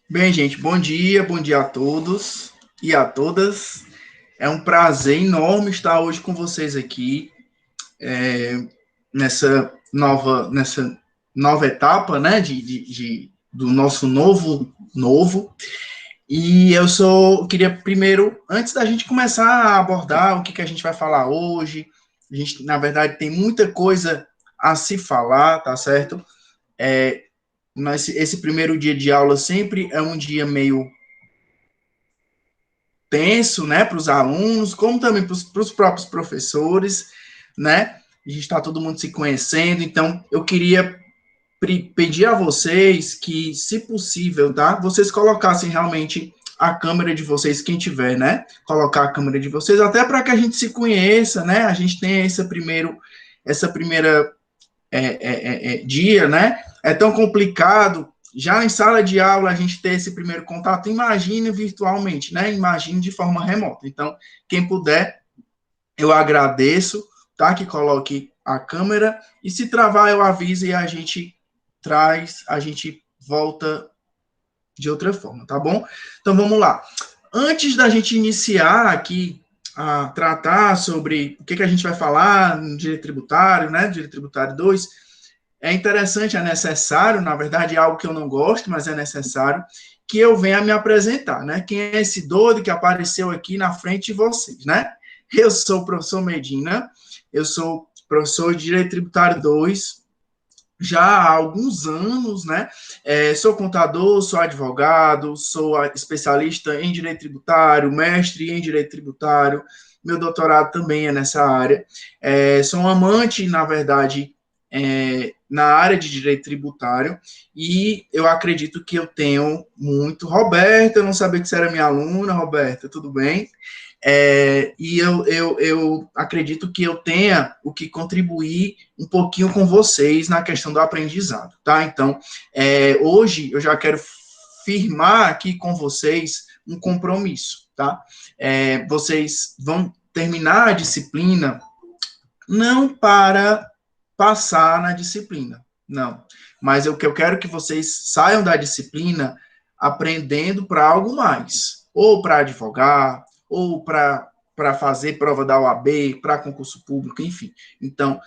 Bem, gente, bom dia a todos e a todas. É um prazer enorme estar hoje com vocês aqui, nessa nova etapa, né, do nosso novo. E queria primeiro, antes da gente começar a abordar o que a gente vai falar hoje, a gente, na verdade, tem muita coisa a se falar, tá certo? Mas esse primeiro dia de aula sempre é um dia meio tenso, né, para os alunos, como também para os próprios professores, né? A gente está todo mundo se conhecendo, então eu queria pedir a vocês que, se possível, tá, vocês colocassem realmente a câmera de vocês, quem tiver, né? Colocar a câmera de vocês, até para que a gente se conheça, né? A gente tenha essa primeira dia, né? É tão complicado. Já em sala de aula a gente ter esse primeiro contato, imagine virtualmente, né? Imagine de forma remota. Então, quem puder, eu agradeço, tá? Que coloque a câmera e se travar eu aviso e a gente volta de outra forma, tá bom? Então vamos lá. Antes da gente iniciar aqui a tratar sobre o que a gente vai falar no direito tributário, né? Direito tributário 2, é interessante, é necessário, na verdade é algo que eu não gosto, mas é necessário que eu venha me apresentar, né? Quem é esse doido que apareceu aqui na frente de vocês, né? Eu sou o professor Medina, eu sou professor de Direito Tributário 2, já há alguns anos, né? Sou contador, sou advogado, sou especialista em Direito Tributário, mestre em Direito Tributário, meu doutorado também é nessa área. Sou um amante, na verdade, na área de direito tributário, e eu acredito que eu tenho muito. Roberta, eu não sabia que você era minha aluna, Roberta, tudo bem? E eu acredito que eu tenha o que contribuir um pouquinho com vocês na questão do aprendizado, tá? Então, hoje eu já quero firmar aqui com vocês um compromisso, tá? Vocês vão terminar a disciplina não para passar na disciplina, não. Mas o que eu quero que vocês saiam da disciplina aprendendo para algo mais, ou para advogar, ou para fazer prova da OAB, para concurso público, enfim. Então,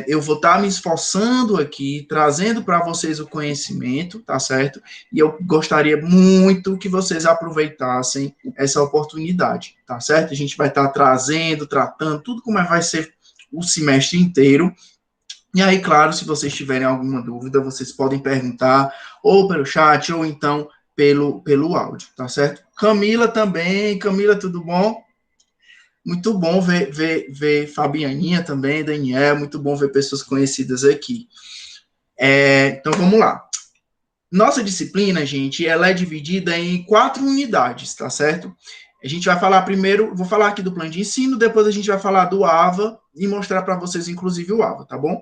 eu vou estar me esforçando aqui, trazendo para vocês o conhecimento, tá certo? E eu gostaria muito que vocês aproveitassem essa oportunidade, tá certo? A gente vai estar trazendo, tratando, tudo como vai ser o semestre inteiro. E aí, claro, se vocês tiverem alguma dúvida, vocês podem perguntar ou pelo chat ou então pelo áudio, tá certo? Camila também. Camila, tudo bom? Muito bom ver Fabianinha também, Daniel, muito bom ver pessoas conhecidas aqui. Então, vamos lá. Nossa disciplina, gente, ela é dividida em 4 unidades, tá certo? A gente vai falar primeiro, vou falar aqui do plano de ensino, depois a gente vai falar do AVA e mostrar para vocês, inclusive, o AVA, tá bom?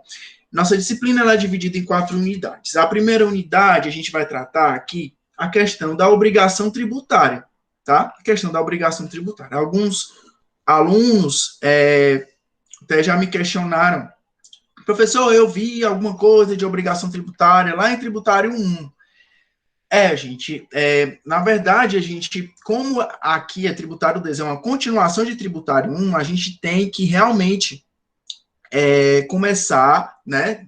Nossa disciplina ela é dividida em 4 unidades. A primeira unidade, a gente vai tratar aqui a questão da obrigação tributária, tá? A questão da obrigação tributária. Alguns alunos até já me questionaram, professor, eu vi alguma coisa de obrigação tributária lá em tributário 1. Gente, na verdade, a gente, como aqui é tributário 2, é uma continuação de tributário 1, a gente tem que realmente começar, né,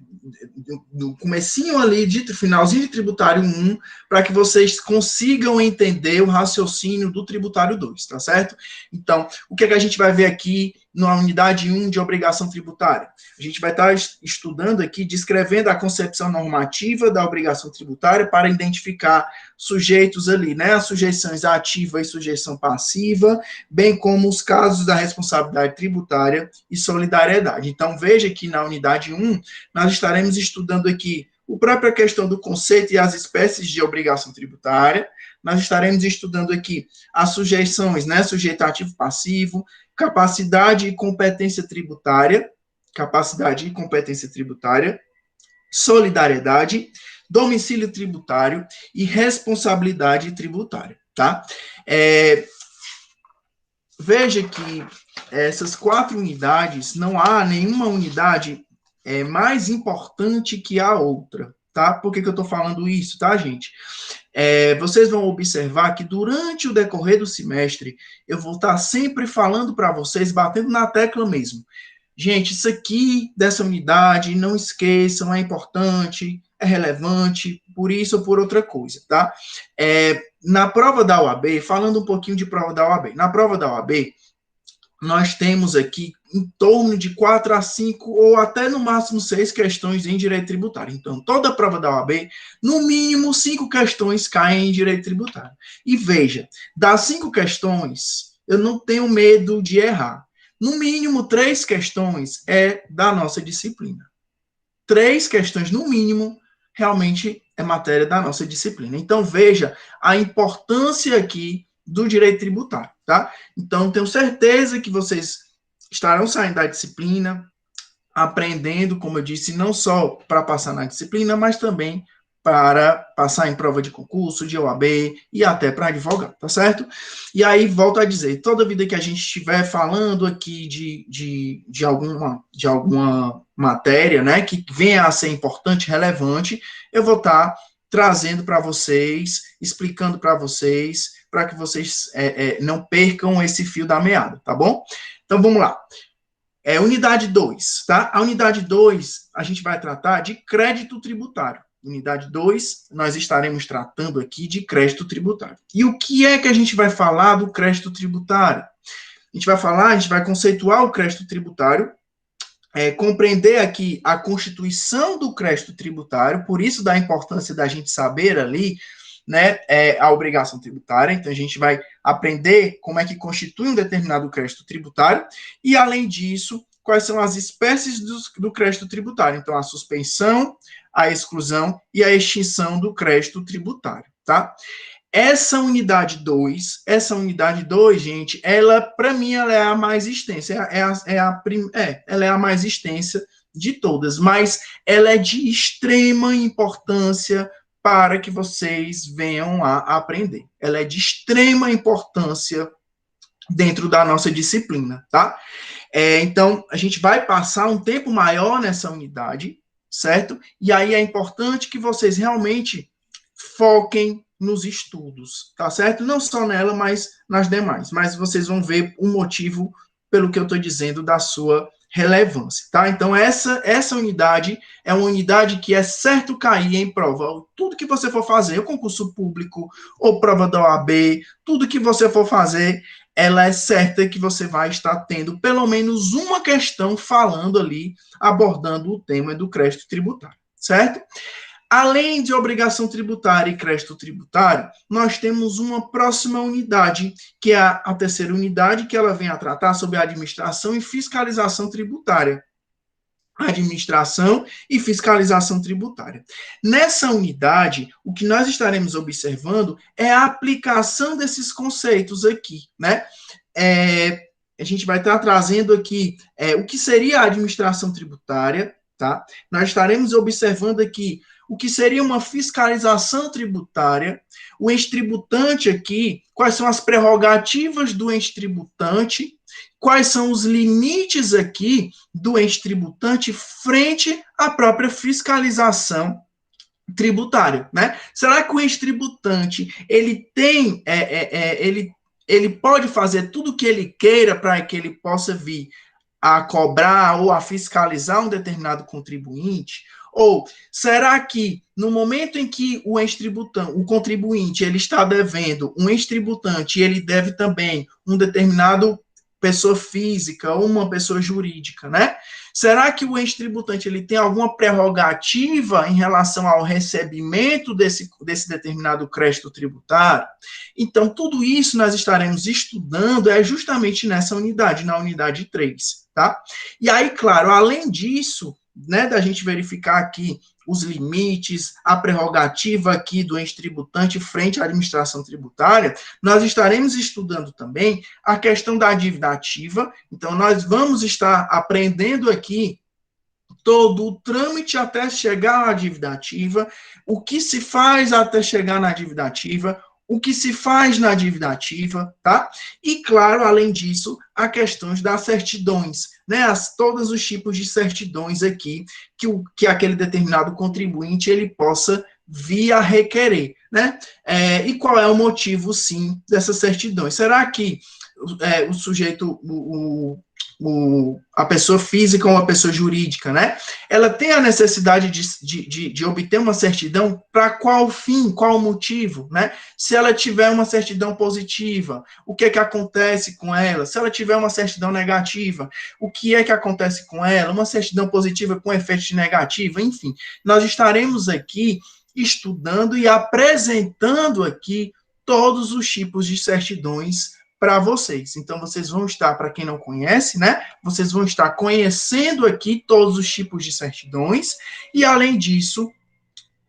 do comecinho ali, finalzinho de tributário 1, para que vocês consigam entender o raciocínio do tributário 2, tá certo? Então, o que a gente vai ver aqui na unidade 1 de obrigação tributária? A gente vai estar estudando aqui, descrevendo a concepção normativa da obrigação tributária para identificar sujeitos ali, né, as sujeições ativa e sujeição passiva, bem como os casos da responsabilidade tributária e solidariedade. Então, veja que na unidade 1, nós estaremos estudando aqui a própria questão do conceito e as espécies de obrigação tributária. Nós estaremos estudando aqui as sujeições, né, sujeito ativo passivo, capacidade e competência tributária, solidariedade, domicílio tributário e responsabilidade tributária, tá? Veja que essas 4 unidades, não há nenhuma unidade mais importante que a outra, tá? Por que eu estou falando isso, tá, gente? Vocês vão observar que durante o decorrer do semestre, eu vou estar sempre falando para vocês, batendo na tecla mesmo. Gente, isso aqui dessa unidade, não esqueçam, é importante, é relevante, por isso ou por outra coisa, tá? Na prova da OAB, falando um pouquinho de prova da OAB, na prova da OAB, nós temos aqui em torno de 4 a 5 ou até no máximo 6 questões em direito tributário. Então, toda a prova da OAB, no mínimo 5 questões caem em direito tributário. E veja, das 5 questões, eu não tenho medo de errar. No mínimo 3 questões é da nossa disciplina. 3 questões, no mínimo, realmente é matéria da nossa disciplina. Então, veja a importância aqui do direito tributário, tá? Então, tenho certeza que vocês estarão saindo da disciplina, aprendendo, como eu disse, não só para passar na disciplina, mas também para passar em prova de concurso, de OAB e até para advogado, tá certo? E aí, volto a dizer, toda vida que a gente estiver falando aqui de alguma matéria, né, que venha a ser importante, relevante, eu vou estar trazendo para vocês, explicando para vocês, para que vocês não percam esse fio da meada, tá bom? Então, vamos lá. Unidade 2, tá? A unidade 2, a gente vai tratar de crédito tributário. Unidade 2, nós estaremos tratando aqui de crédito tributário. E o que é que a gente vai falar do crédito tributário? A gente vai conceituar o crédito tributário, compreender aqui a constituição do crédito tributário, por isso da importância da gente saber ali, né, a obrigação tributária. Então, a gente vai aprender como é que constitui um determinado crédito tributário e, além disso, quais são as espécies do crédito tributário. Então, a suspensão, a exclusão e a extinção do crédito tributário, tá? Essa unidade 2, gente, ela, para mim, ela é a mais extensa, ela é a mais extensa de todas, mas ela é de extrema importância para que vocês venham a aprender. Ela é de extrema importância dentro da nossa disciplina, tá? Então, a gente vai passar um tempo maior nessa unidade, certo? E aí é importante que vocês realmente foquem nos estudos, tá certo? Não só nela, mas nas demais. Mas vocês vão ver o motivo pelo que eu estou dizendo da sua relevância, tá? Então, essa unidade é uma unidade que é certo cair em prova. Tudo que você for fazer, o concurso público, ou prova da OAB, tudo que você for fazer, ela é certa que você vai estar tendo pelo menos uma questão falando ali, abordando o tema do crédito tributário, certo? Além de obrigação tributária e crédito tributário, nós temos uma próxima unidade, que é a terceira unidade, que ela vem a tratar sobre a administração e fiscalização tributária. Administração e fiscalização tributária. Nessa unidade, o que nós estaremos observando é a aplicação desses conceitos aqui, né? A gente vai estar trazendo aqui o que seria a administração tributária, tá? Nós estaremos observando aqui o que seria uma fiscalização tributária, o ente tributante aqui, quais são as prerrogativas do ente tributante, quais são os limites aqui do ente tributante frente à própria fiscalização tributária, né? Será que o ente tributante, ele tem, ele pode fazer tudo o que ele queira para que ele possa vir a cobrar ou a fiscalizar um determinado contribuinte? Ou será que no momento em que o ente tributante, o contribuinte, ele está devendo um ente tributante e ele deve também um determinado pessoa física ou uma pessoa jurídica, né? Será que o ente tributante ele tem alguma prerrogativa em relação ao recebimento desse determinado crédito tributário? Então, tudo isso nós estaremos estudando justamente nessa unidade, na unidade 3, tá? E aí, claro, além disso, né, da gente verificar aqui os limites, a prerrogativa aqui do ente tributante frente à administração tributária, nós estaremos estudando também a questão da dívida ativa. Então, nós vamos estar aprendendo aqui todo o trâmite até chegar à dívida ativa, o que se faz até chegar na dívida ativa, o que se faz na dívida ativa, tá? E, claro, além disso, a questão das certidões, né? Todos os tipos de certidões aqui que aquele determinado contribuinte ele possa vir a requerer, né? E qual é o motivo, sim, dessas certidões? Será que o sujeito, a pessoa física ou a pessoa jurídica, né? Ela tem a necessidade de obter uma certidão para qual fim, qual motivo, né? Se ela tiver uma certidão positiva, o que é que acontece com ela? Se ela tiver uma certidão negativa, o que é que acontece com ela? Uma certidão positiva com efeito negativo, enfim. Nós estaremos aqui estudando e apresentando aqui todos os tipos de certidões para vocês. Então, vocês vão estar, para quem não conhece, né? Vocês vão estar conhecendo aqui todos os tipos de certidões e, além disso,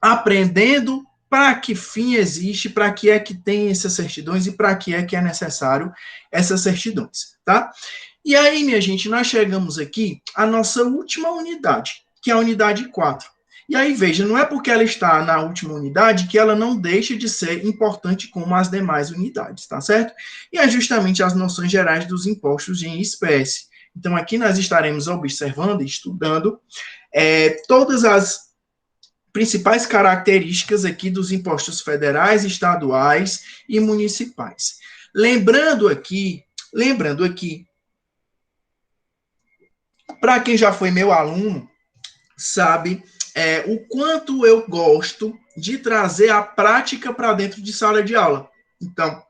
aprendendo para que fim existe, para que é que tem essas certidões e para que é necessário essas certidões, tá? E aí, minha gente, nós chegamos aqui à nossa última unidade, que é a unidade 4. E aí, veja, não é porque ela está na última unidade que ela não deixa de ser importante como as demais unidades, tá certo? E é justamente as noções gerais dos impostos em espécie. Então, aqui nós estaremos observando e estudando todas as principais características aqui dos impostos federais, estaduais e municipais. Lembrando aqui, para quem já foi meu aluno, sabe o quanto eu gosto de trazer a prática para dentro de sala de aula. Então,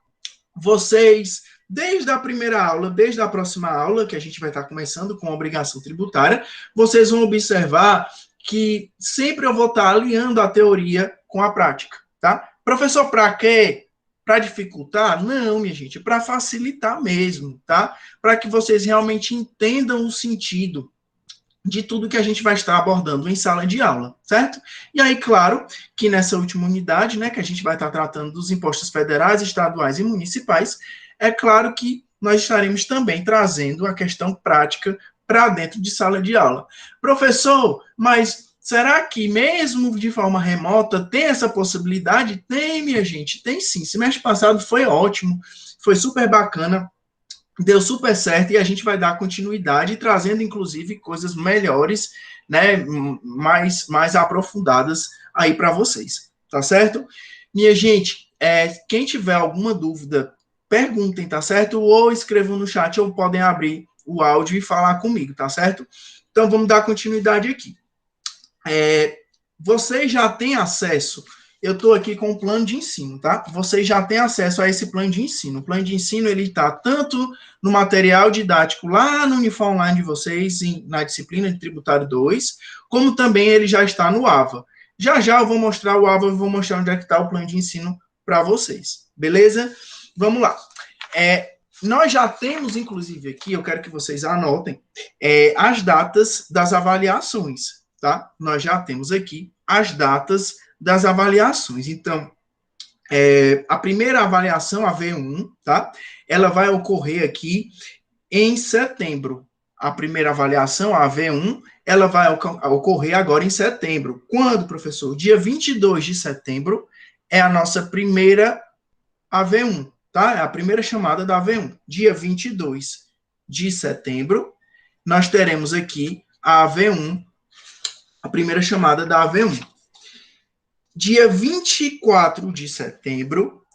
vocês, desde a primeira aula, desde a próxima aula, que a gente vai estar começando com a obrigação tributária, vocês vão observar que sempre eu vou estar alinhando a teoria com a prática, tá? Professor, para quê? Para dificultar? Não, minha gente, para facilitar mesmo, tá? Para que vocês realmente entendam o sentido de tudo que a gente vai estar abordando em sala de aula, certo? E aí, claro, que nessa última unidade, né, que a gente vai estar tratando dos impostos federais, estaduais e municipais, é claro que nós estaremos também trazendo a questão prática para dentro de sala de aula. Professor, mas será que mesmo de forma remota tem essa possibilidade? Tem, minha gente, tem sim. Semestre passado foi ótimo, foi super bacana, deu super certo e a gente vai dar continuidade, trazendo inclusive coisas melhores, né, mais aprofundadas aí para vocês, tá certo? Minha gente, quem tiver alguma dúvida, perguntem, tá certo? Ou escrevam no chat ou podem abrir o áudio e falar comigo, tá certo? Então vamos dar continuidade aqui. Vocês já têm acesso, eu estou aqui com o plano de ensino, tá? Vocês já têm acesso a esse plano de ensino. O plano de ensino, ele está tanto no material didático lá no Unifor Online de vocês, na disciplina de Tributário 2, como também ele já está no AVA. Já já eu vou mostrar o AVA, eu vou mostrar onde é que está o plano de ensino para vocês, beleza? Vamos lá. Nós já temos, inclusive, aqui, eu quero que vocês anotem, as datas das avaliações, tá? Nós já temos aqui as datas das avaliações. Então, a primeira avaliação, a V1, tá? Ela vai ocorrer aqui em setembro. A primeira avaliação, a V1, ela vai ocorrer agora em setembro. Quando, professor? Dia 22 de setembro é a nossa primeira AV1, tá? É a primeira chamada da AV1. Dia 22 de setembro, nós teremos aqui a AV1, a primeira chamada da AV1. Dia 24 de setembro,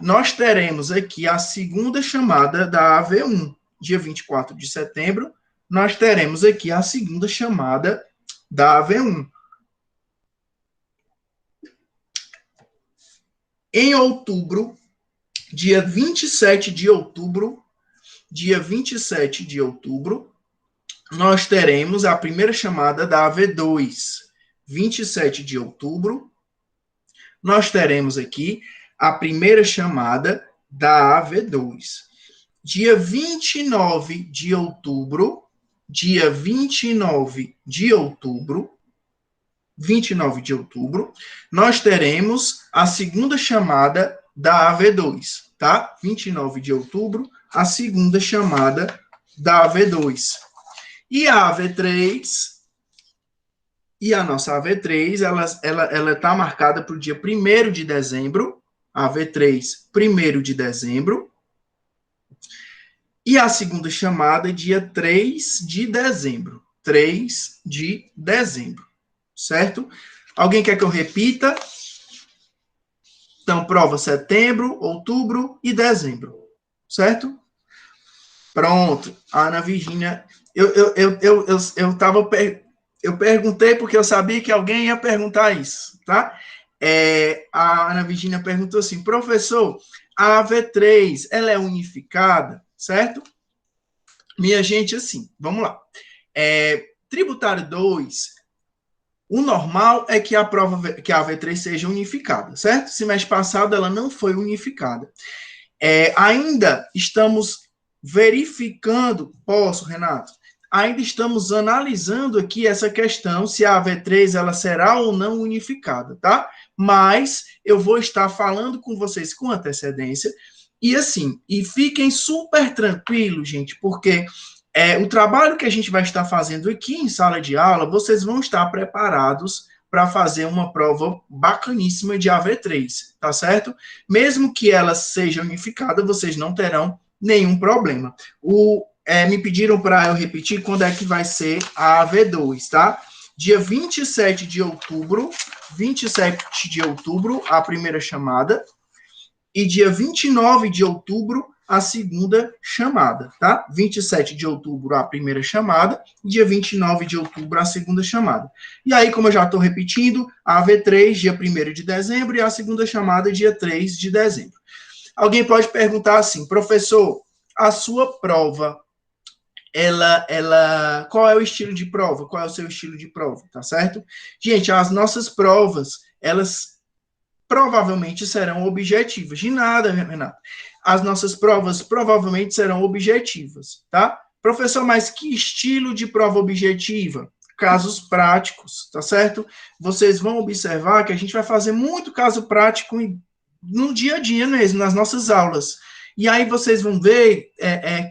nós teremos aqui a segunda chamada da AV1. Dia 24 de setembro, nós teremos aqui a segunda chamada da AV1. Em outubro, dia 27 de outubro, nós teremos a primeira chamada da AV2. 27 de outubro, nós teremos aqui a primeira chamada da AV2. Dia 29 de outubro, nós teremos a segunda chamada da AV2, tá? 29 de outubro, a segunda chamada da AV2. E a AV3 E a nossa AV3, ela está marcada para o dia 1º de dezembro, AV3, 1º de dezembro, e a segunda chamada, dia 3 de dezembro. 3 de dezembro, certo? Alguém quer que eu repita? Então, prova setembro, outubro e dezembro, certo? Pronto. A Ana Virgínia, eu perguntei porque eu sabia que alguém ia perguntar isso, tá? A Ana Virgínia perguntou assim, professor, a AV3, ela é unificada, certo? Minha gente, assim, vamos lá. Tributário 2, o normal é que a prova, que a AV3 seja unificada, certo? Semestre passado ela não foi unificada. Ainda estamos verificando, Renato? Ainda estamos analisando aqui essa questão, se a AV3 ela será ou não unificada, tá? Mas eu vou estar falando com vocês com antecedência, e assim, e fiquem super tranquilos, gente, porque o trabalho que a gente vai estar fazendo aqui em sala de aula, vocês vão estar preparados para fazer uma prova bacaníssima de AV3, tá certo? Mesmo que ela seja unificada, vocês não terão nenhum problema. Me pediram para eu repetir quando é que vai ser a AV2, tá? Dia 27 de outubro, a primeira chamada, e dia 29 de outubro, a segunda chamada, tá? 27 de outubro, a primeira chamada, dia 29 de outubro, a segunda chamada. E aí, como eu já estou repetindo, a AV3, dia 1º de dezembro, e a segunda chamada, dia 3 de dezembro. Alguém pode perguntar assim, professor, a sua prova, qual é o estilo de prova? Qual é o seu estilo de prova, tá certo? Gente, as nossas provas, elas provavelmente serão objetivas. De nada, Renato. As nossas provas provavelmente serão objetivas, tá? Professor, mas que estilo de prova objetiva? Casos práticos, tá certo? Vocês vão observar que a gente vai fazer muito caso prático no dia a dia mesmo, nas nossas aulas. E aí vocês vão ver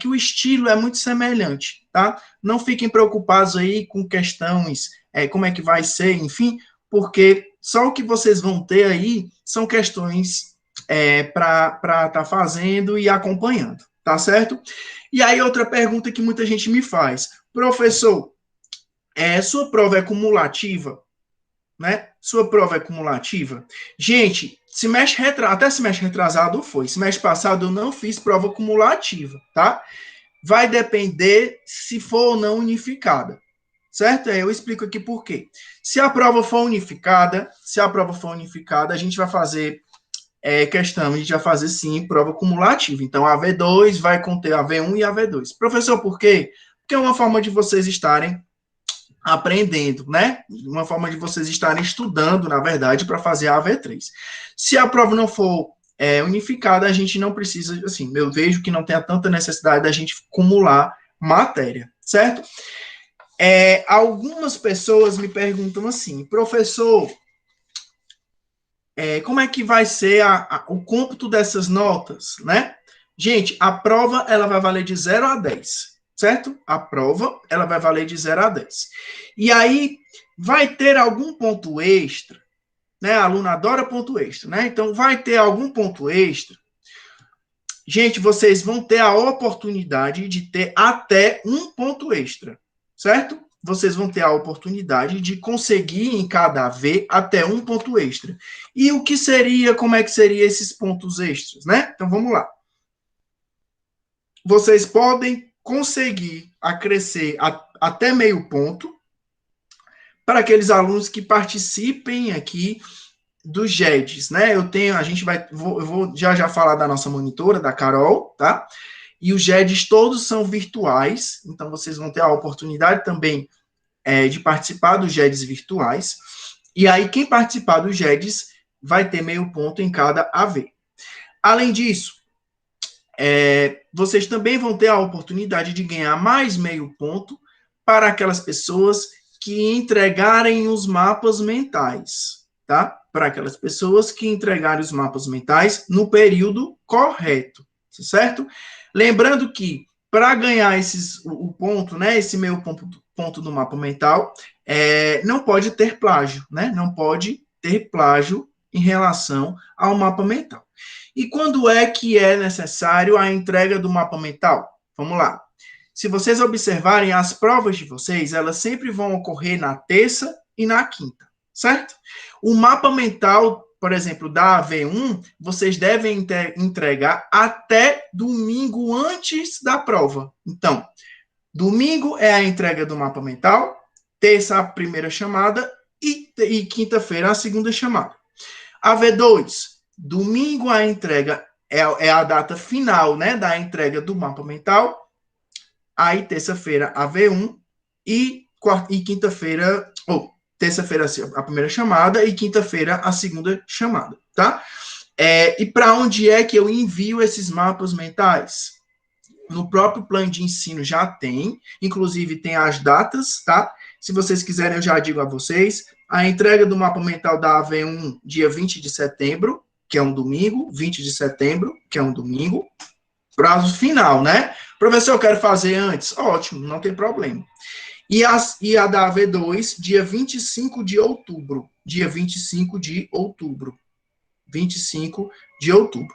que o estilo é muito semelhante, tá? Não fiquem preocupados aí com questões, como é que vai ser, enfim, porque só o que vocês vão ter aí são questões para estar fazendo e acompanhando, tá certo? E aí outra pergunta que muita gente me faz, professor, sua prova é cumulativa? Né? Sua prova é cumulativa? Gente, até semestre retrasado foi. Semestre passado eu não fiz prova cumulativa, tá? Vai depender se for ou não unificada, certo? Eu explico aqui por quê. Se a prova for unificada, a gente vai fazer a gente vai fazer sim prova cumulativa. Então a V2 vai conter a V1 e a V2. Professor, por quê? Porque é uma forma de vocês estarem aprendendo, né? Uma forma de vocês estarem estudando, na verdade, para fazer a AV3. Se a prova não for unificada, a gente não precisa, assim, eu vejo que não tenha tanta necessidade da gente acumular matéria, certo? Algumas pessoas me perguntam assim, professor, como é que vai ser o cômputo dessas notas, né? Gente, a prova, ela vai valer de 0 a 10, certo? A prova, ela vai valer de 0 a 10. E aí, vai ter algum ponto extra, né? A aluna adora ponto extra, né? Então, vai ter algum ponto extra. Gente, vocês vão ter a oportunidade de ter até um ponto extra, certo? Vocês vão ter a oportunidade de conseguir em cada AV até um ponto extra. E o que seria, como é que seria esses pontos extras, né? Então, vamos lá. Vocês podem conseguir acrescer até meio ponto para aqueles alunos que participem aqui dos GEDs, né? Eu vou já falar da nossa monitora, da Carol, tá? E os GEDs todos são virtuais, então vocês vão ter a oportunidade também de participar dos GEDs virtuais. E aí, quem participar dos GEDs vai ter meio ponto em cada AV. Além disso, vocês também vão ter a oportunidade de ganhar mais meio ponto para aquelas pessoas que entregarem os mapas mentais, tá? Para aquelas pessoas que entregarem os mapas mentais no período correto, certo? Lembrando que para ganhar o ponto, né, esse meio ponto do mapa mental, não pode ter plágio, né? Não pode ter plágio em relação ao mapa mental. E quando é que é necessário a entrega do mapa mental? Vamos lá. Se vocês observarem, as provas de vocês, elas sempre vão ocorrer na terça e na quinta, certo? O mapa mental, por exemplo, da AV1, vocês devem entregar até domingo antes da prova. Então, domingo é a entrega do mapa mental, terça a primeira chamada e quinta-feira a segunda chamada. AV2, domingo a entrega é a data final, né, da entrega do mapa mental. Aí, terça-feira, a V1 e quinta-feira, terça-feira a primeira chamada e quinta-feira a segunda chamada, tá? E para onde é que eu envio esses mapas mentais? No próprio plano de ensino já tem, inclusive tem as datas, tá? Se vocês quiserem, eu já digo a vocês. A entrega do mapa mental da AV1, dia 20 de setembro, que é um domingo, 20 de setembro, que é um domingo. Prazo final, né? Professor, eu quero fazer antes. Ótimo, não tem problema. E a da AV2, dia 25 de outubro. Dia 25 de outubro. 25 de outubro.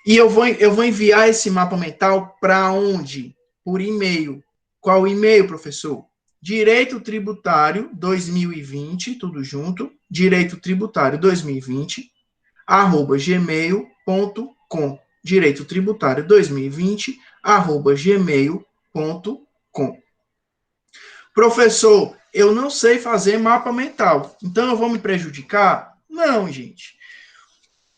E eu vou enviar esse mapa mental para onde? Por e-mail. Qual e-mail, professor? Direito Tributário 2020, tudo junto. Direito Tributário 2020, @gmail.com. Direito Tributário 2020, @gmail.com. Professor, eu não sei fazer mapa mental, então eu vou me prejudicar? Não, gente.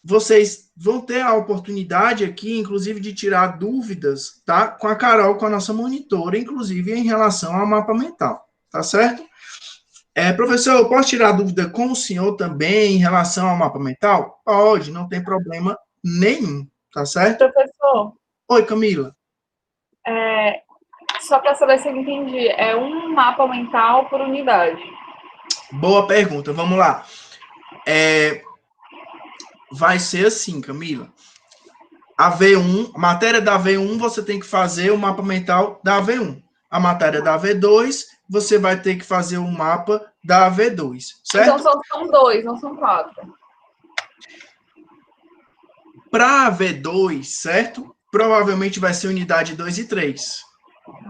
Vocês vão ter a oportunidade aqui, inclusive, de tirar dúvidas, tá? Com a Carol, com a nossa monitora, inclusive em relação ao mapa mental, tá certo? Professor, eu posso tirar dúvida com o senhor também em relação ao mapa mental? Pode, não tem problema nenhum, tá certo? Professor. Oi, Camila. Só para saber se eu entendi, é um mapa mental por unidade. Boa pergunta, vamos lá. Vai ser assim, Camila. A V1, a matéria da V1, você tem que fazer o mapa mental da V1. A matéria da V2, você vai ter que fazer o mapa da V2, certo? Então são 2, não são 4. Para a V2, certo? Provavelmente vai ser unidade 2 e 3,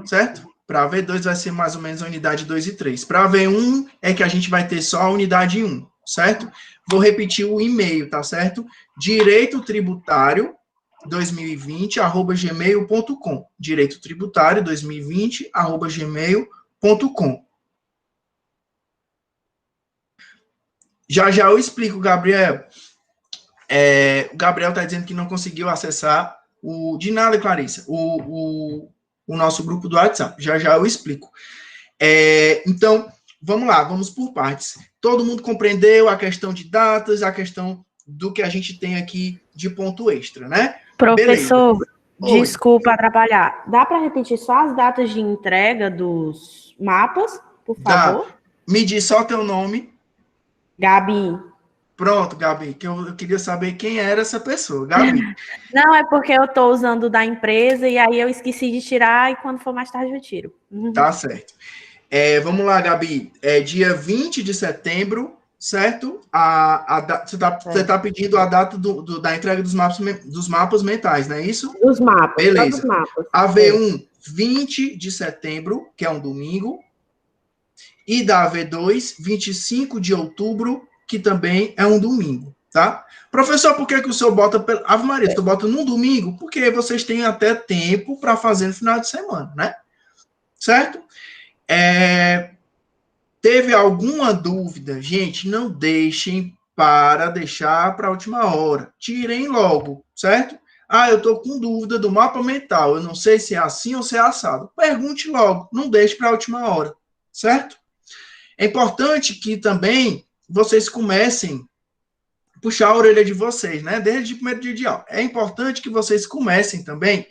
certo? Para a V2 vai ser mais ou menos a unidade 2 e 3. Para a V1 é que a gente vai ter só a unidade 1, certo? Vou repetir o e-mail, tá certo? Direito Tributário 2020, @gmail.com. Direito Tributário 2020, @gmail.com. Já eu explico, Gabriel. O Gabriel está dizendo que não conseguiu acessar de nada, Clarissa, o nosso grupo do WhatsApp. Já eu explico. Então, vamos lá, vamos por partes. Todo mundo compreendeu a questão de datas, a questão do que a gente tem aqui de ponto extra, né? Professor, beleza. Desculpa atrapalhar. Dá para repetir só as datas de entrega dos mapas, por favor? Dá. Me diz só teu nome. Gabi. Pronto, Gabi, que eu queria saber quem era essa pessoa. Gabi. Não, é porque eu estou usando da empresa e aí eu esqueci de tirar e quando for mais tarde eu tiro. Tá certo. Vamos lá, Gabi. Dia 20 de setembro, certo? Você está pedindo a data da entrega dos mapas mentais, não é isso? Dos mapas. Beleza. Dos mapas. A V1, 20 de setembro, que é um domingo. E da V2, 25 de outubro, que também é um domingo, tá? Professor, por que o senhor bota... Ave Maria, o senhor bota num domingo? Porque vocês têm até tempo para fazer no final de semana, né? Certo? Teve alguma dúvida? Gente, não deixem deixar para a última hora. Tirem logo, certo? Eu estou com dúvida do mapa mental. Eu não sei se é assim ou se é assado. Pergunte logo. Não deixe para a última hora, certo? É importante que também vocês comecem a puxar a orelha de vocês, né? Desde o primeiro dia de aula. É importante que vocês comecem também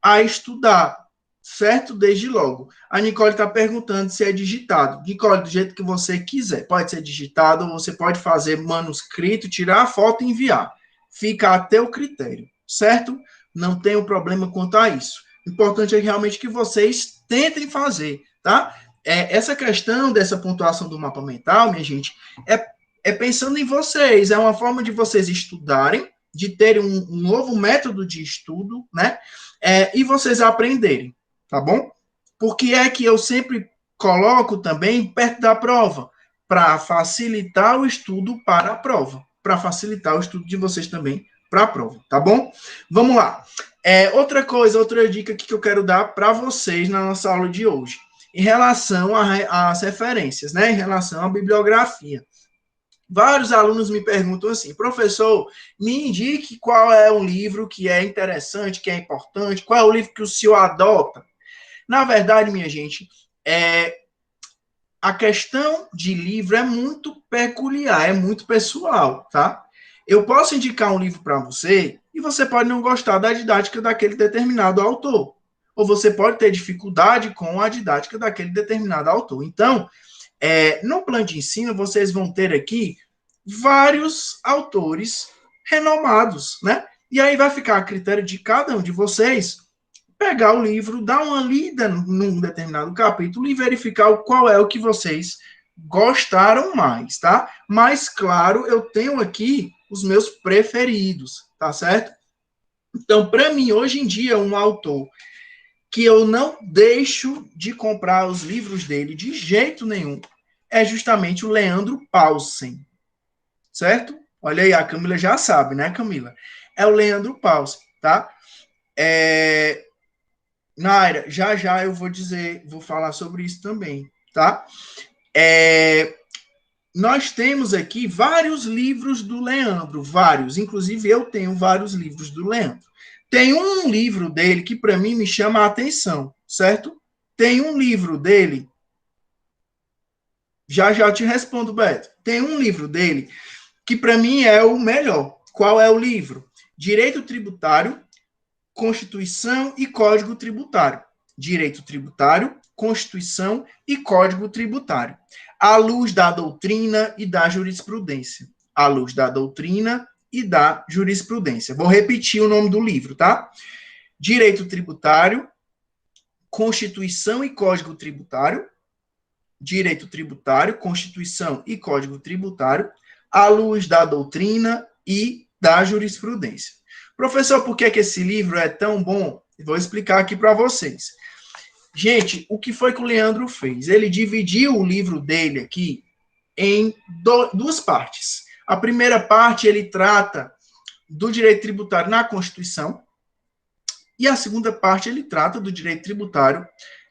a estudar, certo? Desde logo. A Nicole está perguntando se é digitado. Nicole, do jeito que você quiser. Pode ser digitado, ou você pode fazer manuscrito, tirar a foto e enviar. Fica a teu critério, certo? Não tem problema quanto a isso. O importante é realmente que vocês tentem fazer, tá? essa questão dessa pontuação do mapa mental, minha gente, é pensando em vocês, é uma forma de vocês estudarem, de terem um novo método de estudo, né? E vocês aprenderem, tá bom? Porque é que eu sempre coloco também perto da prova, para facilitar o estudo para a prova, para facilitar o estudo de vocês também para a prova, tá bom? Vamos lá. Outra dica que eu quero dar para vocês na nossa aula de hoje, em relação às referências, né? Em relação à bibliografia. Vários alunos me perguntam assim, professor, me indique qual é um livro que é interessante, que é importante, qual é o livro que o senhor adota. Na verdade, minha gente, a questão de livro é muito peculiar, é muito pessoal, tá? Eu posso indicar um livro para você e você pode não gostar da didática daquele determinado autor. Ou você pode ter dificuldade com a didática daquele determinado autor. Então, no plano de ensino, vocês vão ter aqui vários autores renomados, né? E aí vai ficar a critério de cada um de vocês pegar o livro, dar uma lida num determinado capítulo e verificar qual é o que vocês gostaram mais, tá? Mas, claro, eu tenho aqui os meus preferidos, tá certo? Então, para mim, hoje em dia, um autor que eu não deixo de comprar os livros dele de jeito nenhum é justamente o Leandro Paulsen, certo? Olha aí, a Camila já sabe, né, Camila? É o Leandro Paulsen, tá? Naira, já eu vou falar sobre isso também, tá? Nós temos aqui vários livros do Leandro, vários, inclusive eu tenho vários livros do Leandro. Tem um livro dele que para mim me chama a atenção, certo? Tem um livro dele, já eu te respondo, Beto. Tem um livro dele que para mim é o melhor. Qual é o livro? Direito Tributário, Constituição e Código Tributário. Direito Tributário, Constituição e Código Tributário. À luz da doutrina e da jurisprudência. À luz da doutrina e da jurisprudência. Vou repetir o nome do livro, tá? Direito Tributário, Constituição e Código Tributário. Direito Tributário, Constituição e Código Tributário. À luz da doutrina e da jurisprudência. Professor, por que esse livro é tão bom? Vou explicar aqui para vocês. Gente, o que foi que o Leandro fez? Ele dividiu o livro dele aqui em duas partes. A primeira parte, ele trata do direito tributário na Constituição, e a segunda parte, ele trata do direito tributário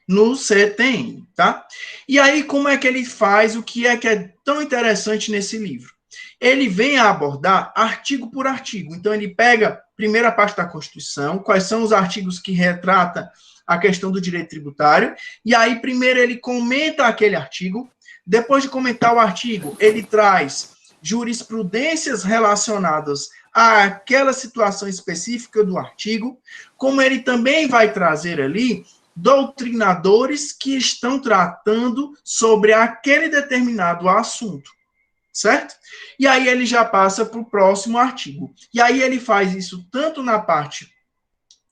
no CTN, tá? E aí, como é que ele faz? O que é tão interessante nesse livro? Ele vem a abordar artigo por artigo. Então, ele pega a primeira parte da Constituição, quais são os artigos que retratam a questão do direito tributário, e aí, primeiro, ele comenta aquele artigo. Depois de comentar o artigo, ele traz jurisprudências relacionadas àquela situação específica do artigo, como ele também vai trazer ali doutrinadores que estão tratando sobre aquele determinado assunto, certo? E aí ele já passa para o próximo artigo. E aí ele faz isso tanto na parte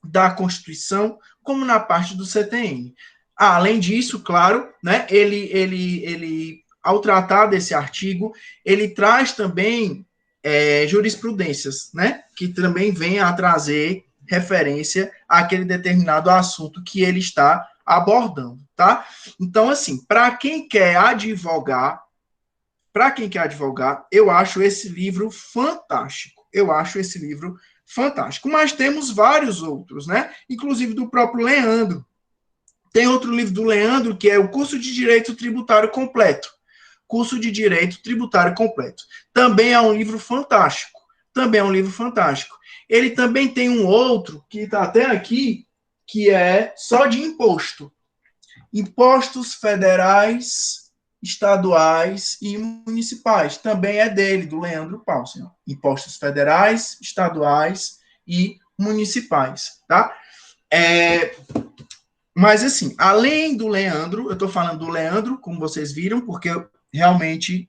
da Constituição como na parte do CTN. Além disso, claro, né, ele ao tratar desse artigo, ele traz também jurisprudências, né, que também vem a trazer referência àquele determinado assunto que ele está abordando, tá? Então, assim, para quem quer advogar, eu acho esse livro fantástico. Mas temos vários outros, né? Inclusive do próprio Leandro. Tem outro livro do Leandro que é o Curso de Direito Tributário Completo. Também é um livro fantástico. Ele também tem um outro, que está até aqui, que é só de imposto. Impostos federais, estaduais e municipais. Também é dele, do Leandro Paulsen. Impostos federais, estaduais e municipais, tá? Mas, assim, além do Leandro, eu estou falando do Leandro, como vocês viram, porque realmente,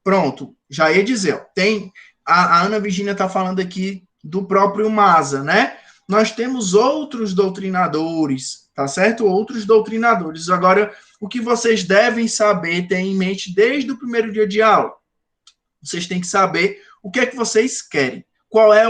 pronto, já ia dizer, ó, tem, a Ana Virgínia está falando aqui do próprio Maza, né? Nós temos outros doutrinadores, tá certo? Outros doutrinadores. Agora, o que vocês devem saber, ter em mente desde o primeiro dia de aula. Vocês têm que saber o que é que vocês querem. Qual é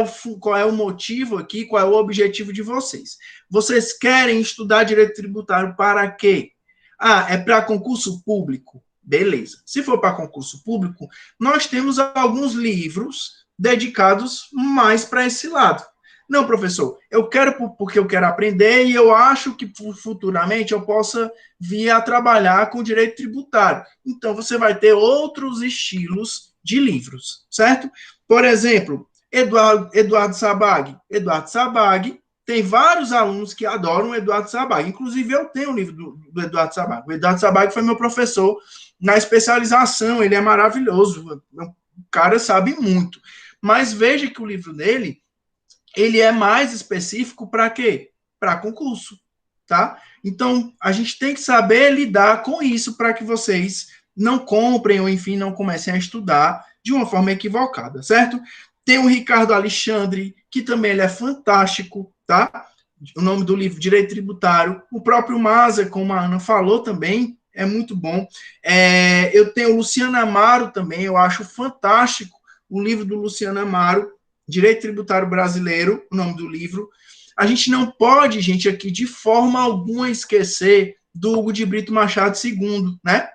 o motivo aqui, qual é o objetivo de vocês. Vocês querem estudar direito tributário para quê? Ah, é para concurso público? Beleza. Se for para concurso público, nós temos alguns livros dedicados mais para esse lado. Não, professor, eu quero porque eu quero aprender e eu acho que futuramente eu possa vir a trabalhar com direito tributário. Então, você vai ter outros estilos de livros, certo? Por exemplo, Eduardo Sabag. Eduardo Sabag, tem vários alunos que adoram o Eduardo Sabag. Inclusive, eu tenho um livro do Eduardo Sabag. O Eduardo Sabag foi meu professor na especialização, ele é maravilhoso, o cara sabe muito. Mas veja que o livro dele, ele é mais específico para quê? Para concurso, tá? Então, a gente tem que saber lidar com isso para que vocês não comprem ou, enfim, não comecem a estudar de uma forma equivocada, certo? Tem o Ricardo Alexandre, que também ele é fantástico, tá? O nome do livro, Direito Tributário. O próprio Maza, como a Ana falou também, é muito bom. Eu tenho o Luciano Amaro também, eu acho fantástico o livro do Luciano Amaro, Direito Tributário Brasileiro, o nome do livro. A gente não pode, gente, aqui de forma alguma esquecer do Hugo de Brito Machado II, né?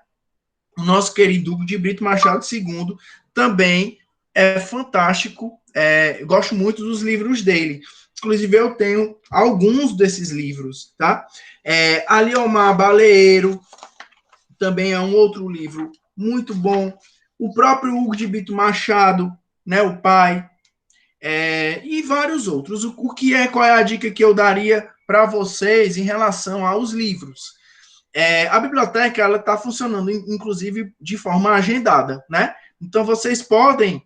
O nosso querido Hugo de Brito Machado II também é fantástico. Eu gosto muito dos livros dele. Inclusive, eu tenho alguns desses livros, tá? Aliomar Baleiro também é um outro livro muito bom. O próprio Hugo de Brito Machado, né, o pai, e vários outros. Qual é a dica que eu daria para vocês em relação aos livros? A biblioteca ela está funcionando, inclusive, de forma agendada, né? Então, vocês podem...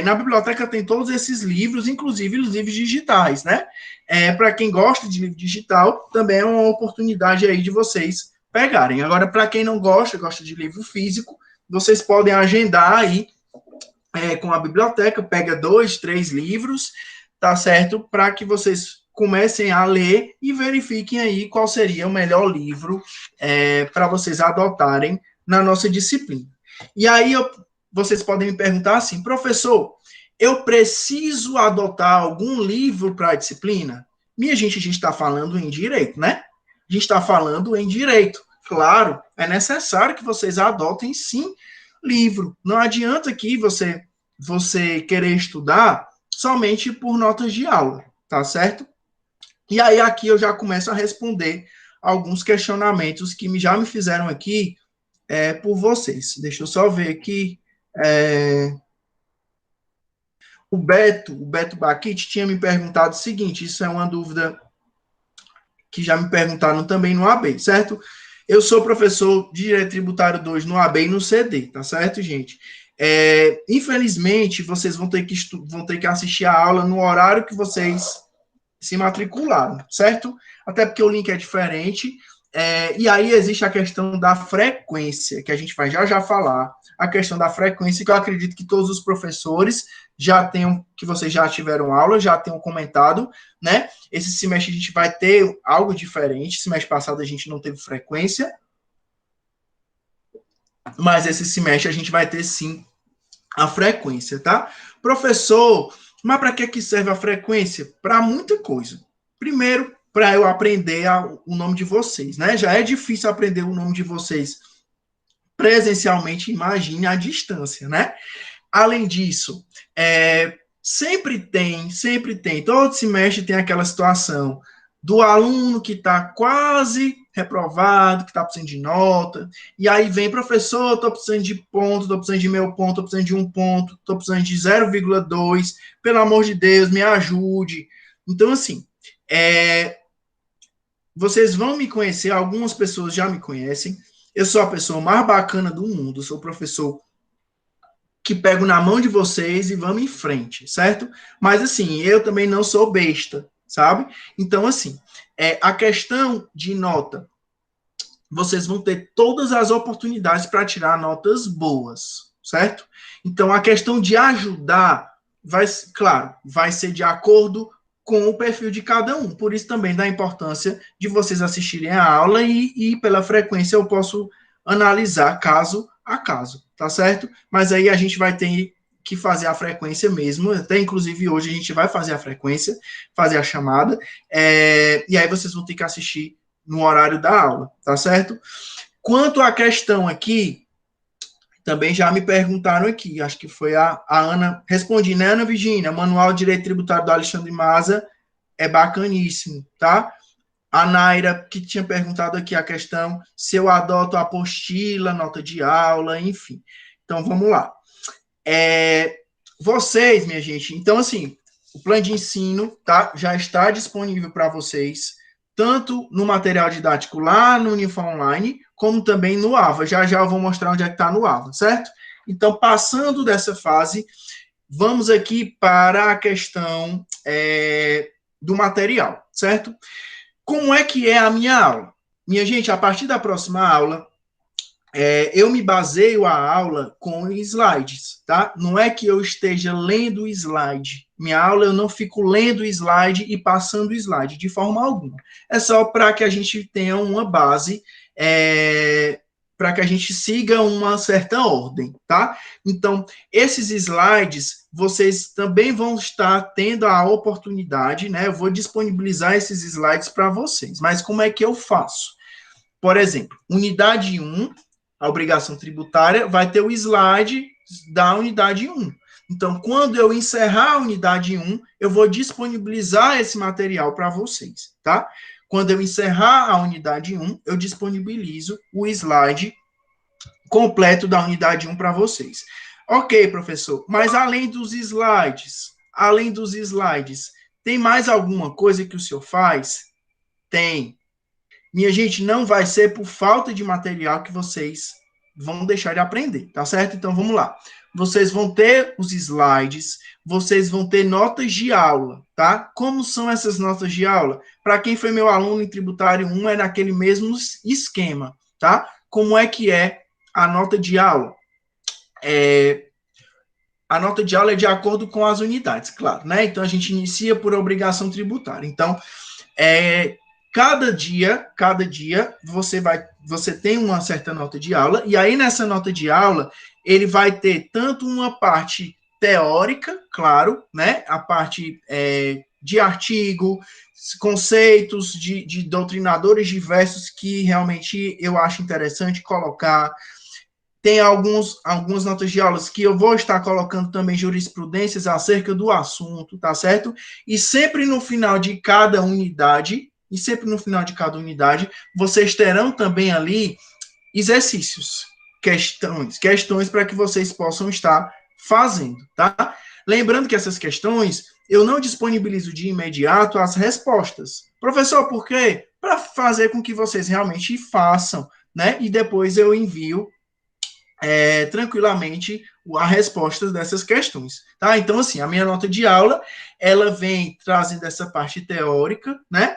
na biblioteca tem todos esses livros, inclusive os livros digitais, né? Para quem gosta de livro digital, também é uma oportunidade aí de vocês pegarem. Agora, para quem não gosta de livro físico, vocês podem agendar aí com a biblioteca, pega 2, 3 livros, tá certo? Para que vocês comecem a ler e verifiquem aí qual seria o melhor livro para vocês adotarem na nossa disciplina. E aí vocês podem me perguntar assim, professor, eu preciso adotar algum livro para a disciplina? A gente está falando em direito, né? A gente está falando em direito. Claro, é necessário que vocês adotem, sim, livro. Não adianta que você querer estudar somente por notas de aula, tá certo? E aí aqui eu já começo a responder alguns questionamentos que já me fizeram aqui por vocês. Deixa eu só ver aqui. O Beto Baquite tinha me perguntado o seguinte, isso é uma dúvida que já me perguntaram também no AB, certo? Eu sou professor de Direito Tributário 2 no AB e no CD, tá certo, gente? Infelizmente, vocês vão ter que assistir a aula no horário que vocês se matricularam, certo? Até porque o link é diferente. E aí existe a questão da frequência, que a gente vai já falar. A questão da frequência, que eu acredito que todos os professores que vocês já tiveram aula, já tenham comentado, né? Esse semestre a gente vai ter algo diferente. Semestre passado a gente não teve frequência, mas esse semestre a gente vai ter, sim, a frequência, tá? Professor, mas para que serve a frequência? Para muita coisa. Primeiro, para eu aprender o nome de vocês, né? Já é difícil aprender o nome de vocês presencialmente, imagine a distância, né? Além disso, sempre tem, todo semestre tem aquela situação do aluno que está quase reprovado, que está precisando de nota, e aí vem, professor, estou precisando de ponto, estou precisando de meio ponto, estou precisando de 1 ponto, estou precisando de 0,2, pelo amor de Deus, me ajude. Então, assim, vocês vão me conhecer, algumas pessoas já me conhecem, eu sou a pessoa mais bacana do mundo, sou o professor que pego na mão de vocês e vamos em frente, certo? Mas, assim, eu também não sou besta, sabe? Então, assim, a questão de nota, vocês vão ter todas as oportunidades para tirar notas boas, certo? Então, a questão de ajudar, vai ser de acordo com o perfil de cada um. Por isso também dá importância de vocês assistirem a aula e pela frequência eu posso analisar caso a caso, tá certo? Mas aí a gente vai ter que fazer a frequência mesmo, até inclusive hoje a gente vai fazer a frequência, fazer a chamada, e aí vocês vão ter que assistir no horário da aula, tá certo? Quanto à questão aqui, também já me perguntaram aqui, acho que foi a Ana, respondi, né, Ana Virgínia? Manual de Direito Tributário do Alexandre Maza é bacaníssimo, tá? A Naira, que tinha perguntado aqui a questão, se eu adoto a apostila, nota de aula, enfim. Então, vamos lá. Vocês, minha gente, então, assim, o plano de ensino, tá, já está disponível para vocês, tanto no material didático lá no Unifor Online, como também no AVA. Já já eu vou mostrar onde é que está no AVA, certo? Então, passando dessa fase, vamos aqui para a questão do material, certo? Como é que é a minha aula? Minha gente, a partir da próxima aula, eu me baseio a aula com slides, tá? Não é que eu esteja lendo o slide. Minha aula eu não fico lendo o slide e passando o slide, de forma alguma. É só para que a gente tenha uma base, para que a gente siga uma certa ordem, tá? Então, esses slides, vocês também vão estar tendo a oportunidade, né? Eu vou disponibilizar esses slides para vocês. Mas como é que eu faço? Por exemplo, unidade 1, a obrigação tributária, vai ter o slide da unidade 1. Então, quando eu encerrar a unidade 1, eu vou disponibilizar esse material para vocês, tá? Quando eu encerrar a unidade 1, eu disponibilizo o slide completo da unidade 1 para vocês. Ok, professor, mas além dos slides, tem mais alguma coisa que o senhor faz? Tem. Minha gente, não vai ser por falta de material que vocês vão deixar de aprender, tá certo? Então, vamos lá. Vocês vão ter os slides, vocês vão ter notas de aula, tá? Como são essas notas de aula? Para quem foi meu aluno em Tributário 1, é naquele mesmo esquema, tá? Como é que é a nota de aula? A nota de aula é de acordo com as unidades, claro, né? Então, a gente inicia por obrigação tributária. Então, cada dia você tem uma certa nota de aula, e aí nessa nota de aula, ele vai ter tanto uma parte teórica, claro, né? A parte de artigo, conceitos de doutrinadores diversos que realmente eu acho interessante colocar. Tem algumas notas de aulas que eu vou estar colocando também jurisprudências acerca do assunto, tá certo? E sempre no final de cada unidade, vocês terão também ali exercícios, questões para que vocês possam estar fazendo, tá? Lembrando que essas questões, eu não disponibilizo de imediato as respostas. Professor, por quê? Para fazer com que vocês realmente façam, né? E depois eu envio tranquilamente a resposta dessas questões, tá? Então, assim, a minha nota de aula, ela vem trazendo essa parte teórica, né?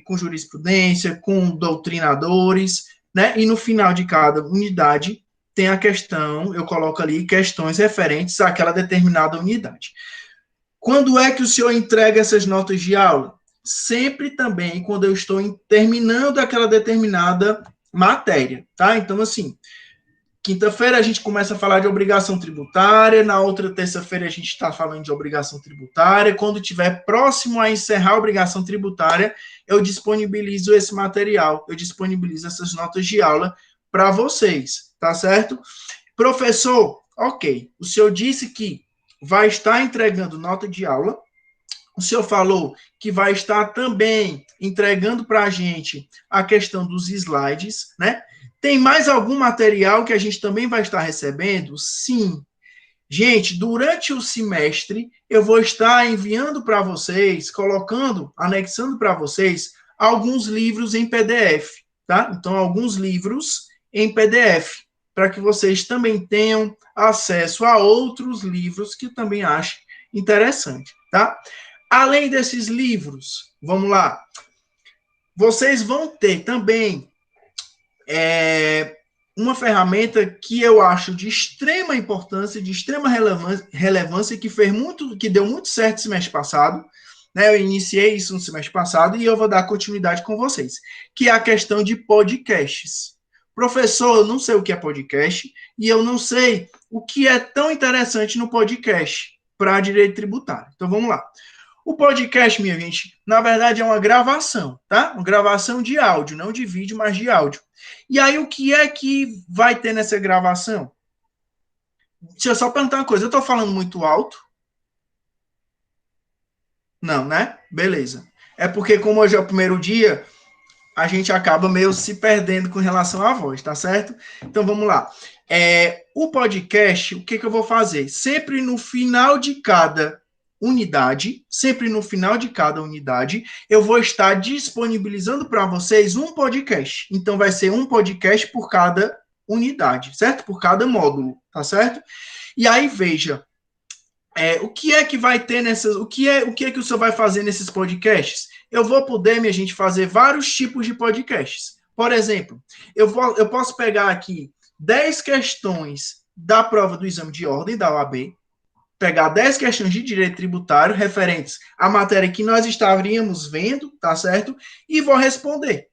Com jurisprudência, com doutrinadores, né? E no final de cada unidade tem a questão, eu coloco ali questões referentes àquela determinada unidade. Quando é que o senhor entrega essas notas de aula? Sempre também quando eu estou terminando aquela determinada matéria, tá? Então, assim, quinta-feira a gente começa a falar de obrigação tributária, na outra terça-feira a gente está falando de obrigação tributária, quando tiver próximo a encerrar a obrigação tributária, eu disponibilizo esse material, eu disponibilizo essas notas de aula para vocês, tá certo? Professor, ok, o senhor disse que vai estar entregando nota de aula, o senhor falou que vai estar também entregando para a gente a questão dos slides, né? Tem mais algum material que a gente também vai estar recebendo? Sim. Gente, durante o semestre, eu vou estar enviando para vocês, anexando para vocês, alguns livros em PDF, tá? Então, alguns livros em PDF, para que vocês também tenham acesso a outros livros que eu também acho interessante, tá? Além desses livros, vamos lá, vocês vão ter também uma ferramenta que eu acho de extrema importância, de extrema relevância, que deu muito certo no semestre passado, né? Eu iniciei isso no semestre passado e eu vou dar continuidade com vocês, que é a questão de podcasts. Professor, eu não sei o que é podcast e eu não sei o que é tão interessante no podcast para direito tributário. Então, vamos lá. O podcast, minha gente, na verdade é uma gravação, tá? Uma gravação de áudio, não de vídeo, mas de áudio. E aí, o que é que vai ter nessa gravação? Deixa eu só perguntar uma coisa. Eu estou falando muito alto? Não, né? Beleza. É porque, como hoje é o primeiro dia, a gente acaba meio se perdendo com relação à voz, tá certo? Então, vamos lá. O podcast, o que eu vou fazer? Sempre no final de cada unidade, eu vou estar disponibilizando para vocês um podcast. Então, vai ser um podcast por cada unidade, certo? Por cada módulo, tá certo? E aí, veja, o que é que vai ter nessas... O que é que o senhor vai fazer nesses podcasts? Eu vou poder, minha gente, fazer vários tipos de podcasts. Por exemplo, eu posso pegar aqui 10 questões da prova do exame de ordem da OAB, pegar 10 questões de direito tributário referentes à matéria que nós estaríamos vendo, tá certo? E vou responder.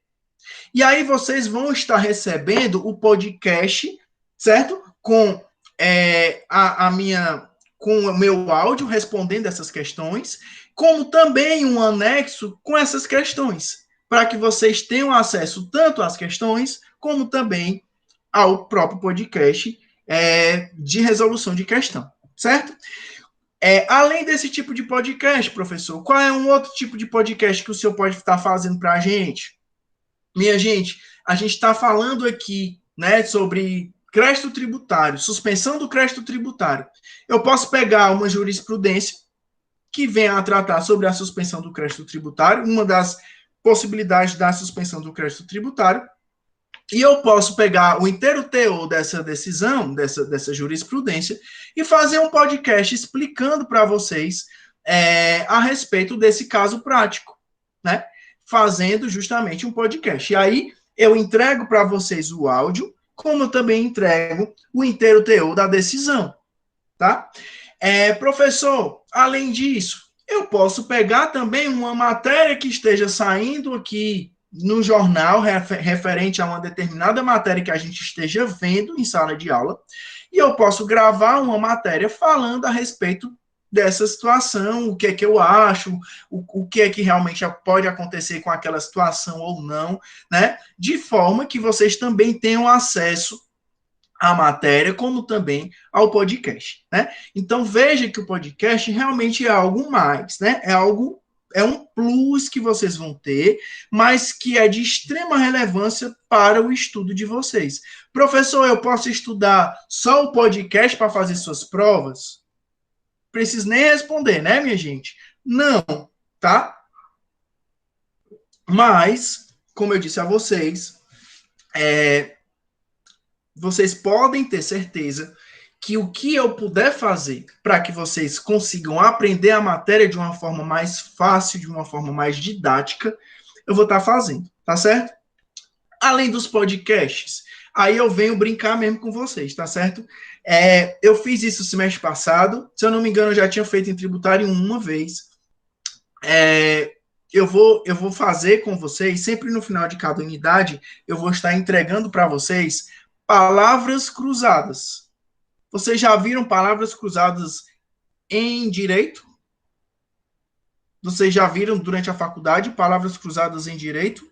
E aí vocês vão estar recebendo o podcast, certo? Com com o meu áudio respondendo essas questões, como também um anexo com essas questões, para que vocês tenham acesso tanto às questões, como também ao próprio podcast de resolução de questão, certo? Além desse tipo de podcast, professor, qual é um outro tipo de podcast que o senhor pode estar fazendo para a gente? Minha gente, a gente está falando aqui, né, sobre crédito tributário, suspensão do crédito tributário. Eu posso pegar uma jurisprudência que venha a tratar sobre a suspensão do crédito tributário, uma das possibilidades da suspensão do crédito tributário, e eu posso pegar o inteiro teor dessa decisão, dessa jurisprudência, e fazer um podcast explicando para vocês a respeito desse caso prático, né? Fazendo justamente um podcast. E aí eu entrego para vocês o áudio, como eu também entrego o inteiro teor da decisão, tá? Professor, além disso, eu posso pegar também uma matéria que esteja saindo aqui no jornal referente a uma determinada matéria que a gente esteja vendo em sala de aula, e eu posso gravar uma matéria falando a respeito dessa situação, o que é que eu acho, o que é que realmente pode acontecer com aquela situação ou não, né? De forma que vocês também tenham acesso à matéria, como também ao podcast, né? Então, veja que o podcast realmente é algo mais, né? É um plus que vocês vão ter, mas que é de extrema relevância para o estudo de vocês. Professor, eu posso estudar só o podcast para fazer suas provas? Preciso nem responder, né, minha gente? Não, tá? Mas, como eu disse a vocês, vocês podem ter certeza que o que eu puder fazer para que vocês consigam aprender a matéria de uma forma mais fácil, de uma forma mais didática, eu vou estar fazendo, tá certo? Além dos podcasts, aí eu venho brincar mesmo com vocês, tá certo? Eu fiz isso no semestre passado, se eu não me engano, eu já tinha feito em tributário uma vez. Eu vou fazer com vocês, sempre no final de cada unidade, eu vou estar entregando para vocês palavras cruzadas. Vocês já viram palavras cruzadas em direito? Vocês já viram durante a faculdade palavras cruzadas em direito?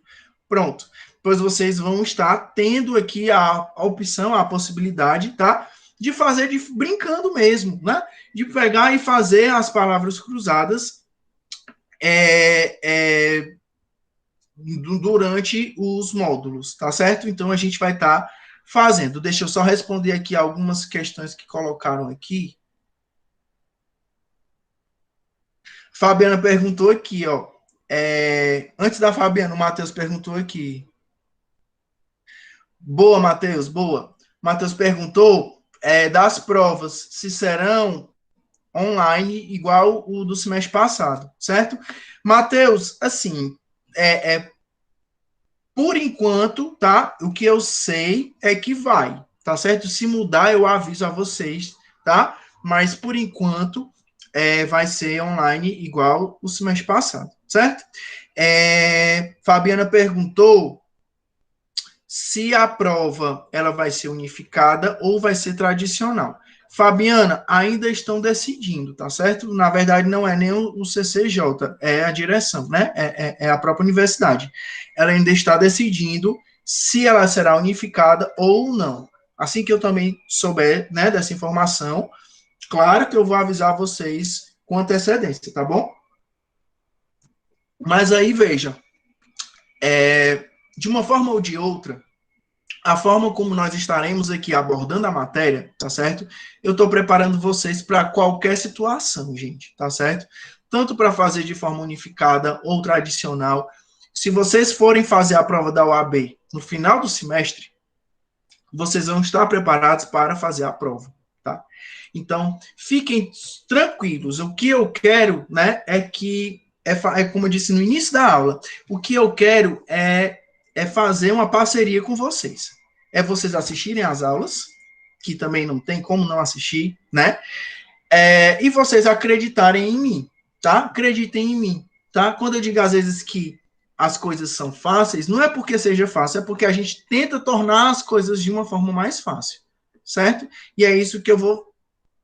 Pronto. Pois vocês vão estar tendo aqui a opção, a possibilidade, tá? De fazer, brincando mesmo, né? De pegar e fazer as palavras cruzadas durante os módulos, tá certo? Então, a gente vai estar fazendo. Deixa eu só responder aqui algumas questões que colocaram aqui. Fabiana perguntou aqui, ó. Antes da Fabiana, o Matheus perguntou aqui. Boa, Matheus, boa. Matheus perguntou das provas, se serão online igual o do semestre passado, certo? Matheus, assim, Por enquanto, tá? O que eu sei é que vai, tá certo? Se mudar, eu aviso a vocês, tá? Mas, por enquanto, vai ser online igual o semestre passado, certo? Fabiana perguntou se a prova ela vai ser unificada ou vai ser tradicional. Fabiana, ainda estão decidindo, tá certo? Na verdade, não é nem o CCJ, é a direção, né? É a própria universidade. Ela ainda está decidindo se ela será unificada ou não. Assim que eu também souber, né, dessa informação, claro que eu vou avisar vocês com antecedência, tá bom? Mas aí, veja, de uma forma ou de outra, a forma como nós estaremos aqui abordando a matéria, tá certo? Eu estou preparando vocês para qualquer situação, gente, tá certo? Tanto para fazer de forma unificada ou tradicional. Se vocês forem fazer a prova da OAB no final do semestre, vocês vão estar preparados para fazer a prova, tá? Então, fiquem tranquilos. O que eu quero, né, como eu disse no início da aula, o que eu quero é fazer uma parceria com vocês. É vocês assistirem às aulas, que também não tem como não assistir, né? E vocês acreditarem em mim, tá? Acreditem em mim, tá? Quando eu digo às vezes que as coisas são fáceis, não é porque seja fácil, é porque a gente tenta tornar as coisas de uma forma mais fácil, certo? E é isso que eu vou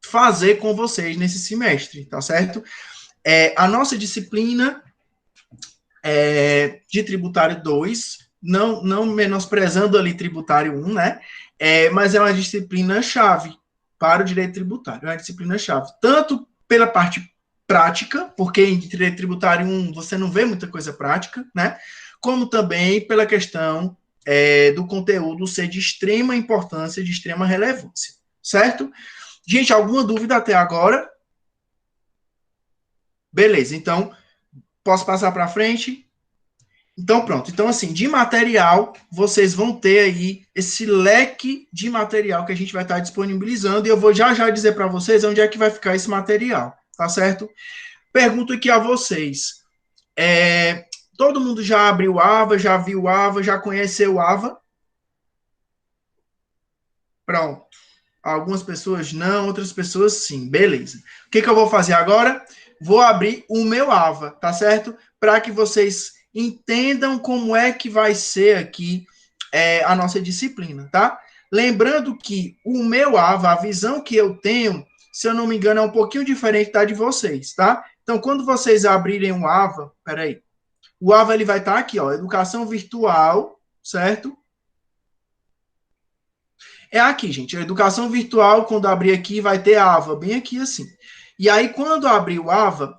fazer com vocês nesse semestre, tá certo? A nossa disciplina de tributário 2, não menosprezando ali tributário 1, né? Mas é uma disciplina-chave para o direito tributário, é uma disciplina-chave, tanto pela parte prática, porque em direito tributário 1 você não vê muita coisa prática, né? Como também pela questão do conteúdo ser de extrema importância, de extrema relevância, certo? Gente, alguma dúvida até agora? Beleza, então, posso passar para frente? Então, pronto. Então, assim, de material, vocês vão ter aí esse leque de material que a gente vai estar disponibilizando e eu vou já dizer para vocês onde é que vai ficar esse material, tá certo? Pergunto aqui a vocês. Todo mundo já abriu o AVA, já viu o AVA, já conheceu o AVA? Pronto. Algumas pessoas não, outras pessoas sim. Beleza. O que eu vou fazer agora? Vou abrir o meu AVA, tá certo? Para que vocês entendam como é que vai ser aqui a nossa disciplina, tá? Lembrando que o meu AVA, a visão que eu tenho, se eu não me engano, é um pouquinho diferente da de vocês, tá? Então, quando vocês abrirem o AVA, peraí, o AVA ele vai estar aqui, ó, educação virtual, certo? É aqui, gente. A educação virtual, quando abrir aqui, vai ter a AVA, bem aqui assim. E aí, quando abrir o AVA,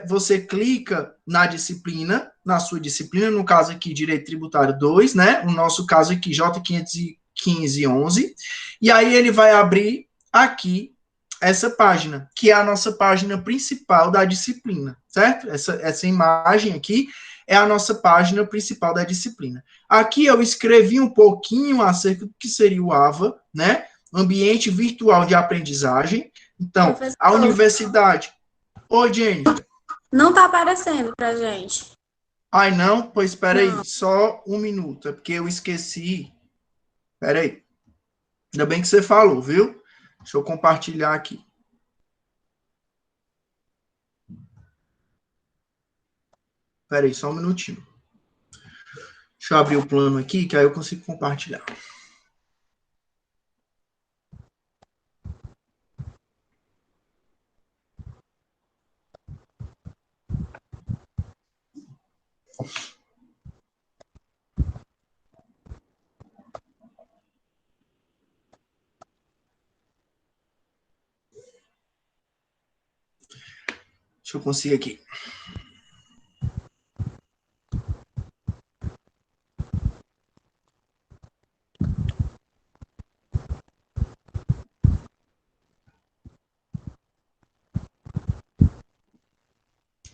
você clica na disciplina, na sua disciplina, no caso aqui, Direito Tributário 2, né? No nosso caso aqui, J515-11. E aí ele vai abrir aqui essa página, que é a nossa página principal da disciplina, certo? Essa imagem aqui é a nossa página principal da disciplina. Aqui eu escrevi um pouquinho acerca do que seria o AVA, né? Ambiente Virtual de Aprendizagem. Então, professor, a universidade... Oi, Jennifer. Não está aparecendo para gente. Ai, não? Pois espera aí, só um minuto, é porque eu esqueci. Espera aí. Ainda bem que você falou, viu? Deixa eu compartilhar aqui. Espera aí, só um minutinho. Deixa eu abrir o plano aqui, que aí eu consigo compartilhar. Deixa eu conseguir aqui.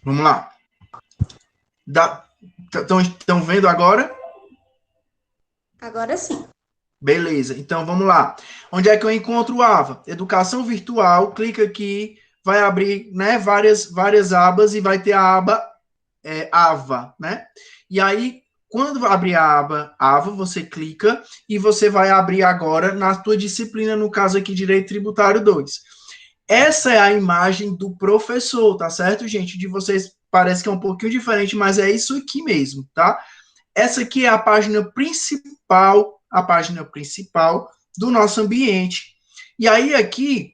Vamos lá. Estão vendo agora? Agora sim. Beleza, então vamos lá. Onde é que eu encontro o AVA? Educação Virtual, clica aqui, vai abrir, né, várias abas e vai ter a aba AVA, né? E aí, Quando abrir a aba, você clica e você vai abrir agora na tua disciplina, no caso aqui, Direito Tributário 2. Essa é a imagem do professor, tá certo, gente? De vocês parece que é um pouquinho diferente, mas é isso aqui mesmo, tá? Essa aqui é a página principal do nosso ambiente. E aí aqui,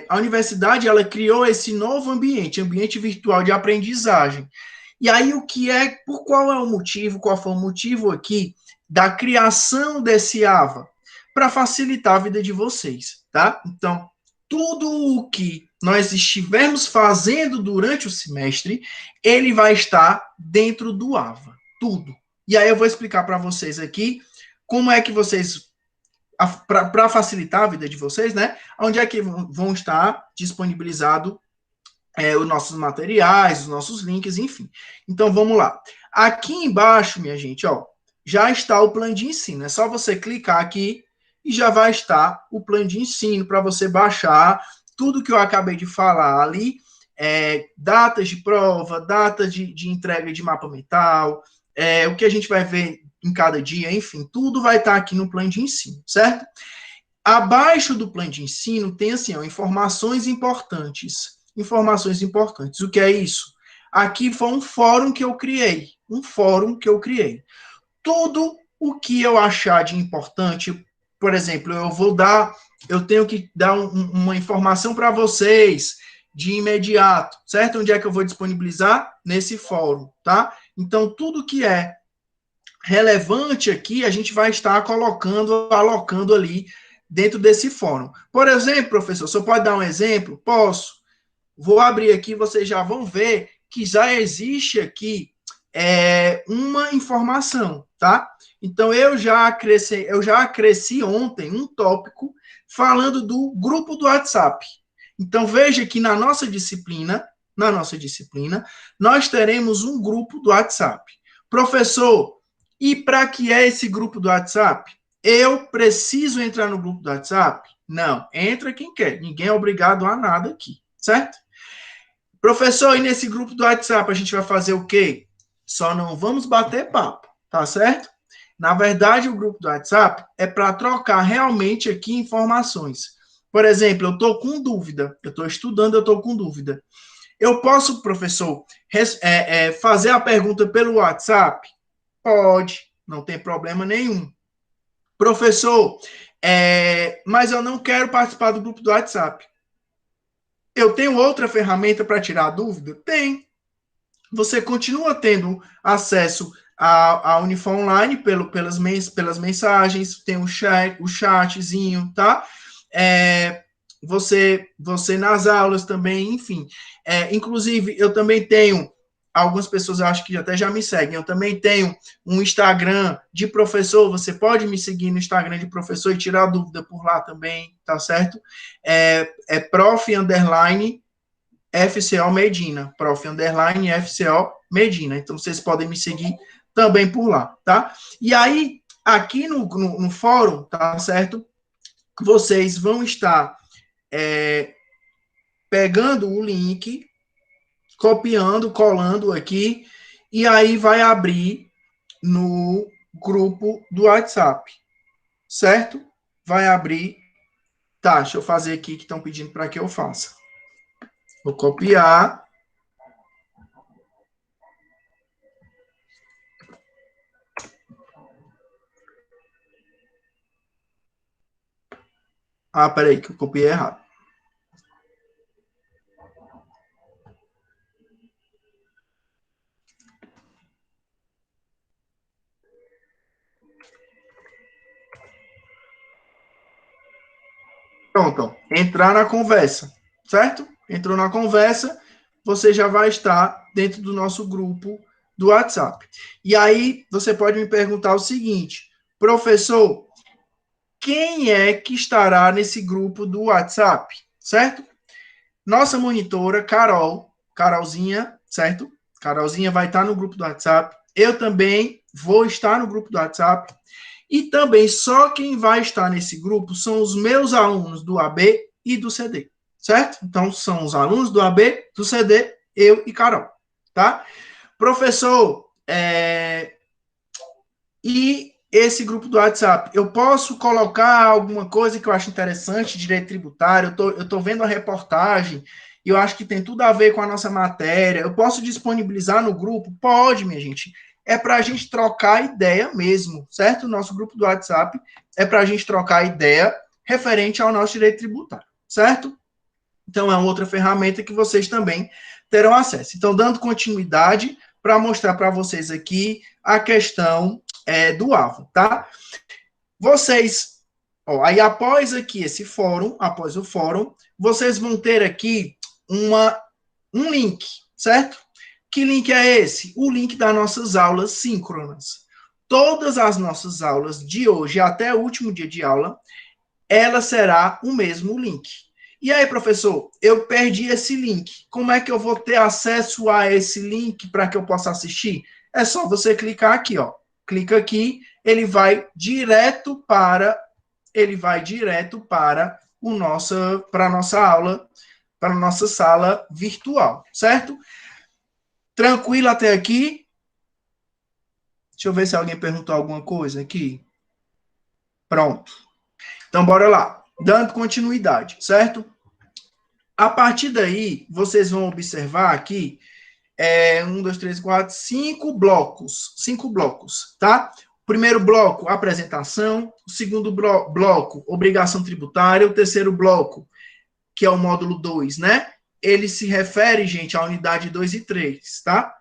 a universidade, ela criou esse novo ambiente virtual de aprendizagem. E aí qual foi o motivo aqui da criação desse AVA? Para facilitar a vida de vocês, tá? Então, tudo o que nós estivermos fazendo durante o semestre, ele vai estar dentro do AVA, tudo. E aí eu vou explicar para vocês aqui como é que vocês, para facilitar a vida de vocês, né? Onde é que vão estar disponibilizados os nossos materiais, os nossos links, enfim. Então, vamos lá. Aqui embaixo, minha gente, ó, já está o plano de ensino. É só você clicar aqui e já vai estar o plano de ensino para você baixar tudo que eu acabei de falar ali, datas de prova, data de entrega de mapa mental, o que a gente vai ver em cada dia, enfim, tudo vai estar aqui no plano de ensino, certo? Abaixo do plano de ensino tem, assim, ó, informações importantes. Informações importantes. O que é isso? Aqui foi um fórum que eu criei. Tudo o que eu achar de importante, por exemplo, eu tenho que dar uma informação para vocês de imediato, certo? Onde é que eu vou disponibilizar? Nesse fórum, tá? Então, tudo que é relevante aqui, a gente vai estar alocando ali dentro desse fórum. Por exemplo, professor, você pode dar um exemplo? Posso. Vou abrir aqui, vocês já vão ver que já existe aqui uma informação, tá? Então, eu já acresci ontem um tópico falando do grupo do WhatsApp. Então, veja que na nossa disciplina, nós teremos um grupo do WhatsApp. Professor, e para que é esse grupo do WhatsApp? Eu preciso entrar no grupo do WhatsApp? Não, entra quem quer. Ninguém é obrigado a nada aqui, certo? Professor, e nesse grupo do WhatsApp a gente vai fazer o quê? Só não vamos bater papo, tá certo? Na verdade, o grupo do WhatsApp é para trocar realmente aqui informações. Por exemplo, eu estou com dúvida, eu estou estudando, eu estou com dúvida. Eu posso, professor, fazer a pergunta pelo WhatsApp? Pode, não tem problema nenhum. Professor, mas eu não quero participar do grupo do WhatsApp. Eu tenho outra ferramenta para tirar a dúvida? Tem. Você continua tendo acesso à Unifor Online pelas mensagens, tem o chatzinho, tá? Você nas aulas também, enfim. Inclusive, eu também tenho, algumas pessoas eu acho que até já me seguem, eu também tenho um Instagram de professor, você pode me seguir no Instagram de professor e tirar dúvida por lá também, tá certo? prof_FCO Medina, prof_FCO Medina, então vocês podem me seguir também por lá, tá? E aí, aqui no fórum, tá certo? Vocês vão estar pegando o link, copiando, colando aqui, e aí vai abrir no grupo do WhatsApp, certo? Vai abrir. Tá, deixa eu fazer aqui que estão pedindo para que eu faça. Vou copiar. Peraí, que eu copiei errado. Pronto, entrar na conversa, certo? Entrou na conversa, você já vai estar dentro do nosso grupo do WhatsApp. E aí, você pode me perguntar o seguinte, professor, quem é que estará nesse grupo do WhatsApp, certo? Nossa monitora, Carolzinha, certo? Carolzinha vai estar no grupo do WhatsApp. Eu também vou estar no grupo do WhatsApp. E também só quem vai estar nesse grupo são os meus alunos do AB e do CD, certo? Então, são os alunos do AB, do CD, eu e Carol, tá? Professor, e esse grupo do WhatsApp. Eu posso colocar alguma coisa que eu acho interessante, direito tributário, eu tô vendo a reportagem, e eu acho que tem tudo a ver com a nossa matéria. Eu posso disponibilizar no grupo? Pode, minha gente. É para a gente trocar ideia mesmo, certo? O nosso grupo do WhatsApp é para a gente trocar ideia referente ao nosso direito tributário, certo? Então, é uma outra ferramenta que vocês também terão acesso. Então, dando continuidade, para mostrar para vocês aqui a questão do AVA, tá? Vocês, ó, aí após aqui esse fórum, após o fórum, vocês vão ter aqui um link, certo? Que link é esse? O link das nossas aulas síncronas. Todas as nossas aulas de hoje até o último dia de aula, ela será o mesmo link. E aí, professor, eu perdi esse link. Como é que eu vou ter acesso a esse link para que eu possa assistir? É só você clicar aqui, ó. Clica aqui, ele vai direto para a nossa aula, para a nossa sala virtual, certo? Tranquilo até aqui? Deixa eu ver se alguém perguntou alguma coisa aqui. Pronto. Então, bora lá. Dando continuidade, certo? A partir daí, vocês vão observar aqui 1, 2, 3, 4, 5 blocos. 5 blocos, tá? O primeiro bloco, apresentação. O segundo bloco, obrigação tributária. O terceiro bloco, que é o módulo 2, né? Ele se refere, gente, à unidade 2 e 3, tá?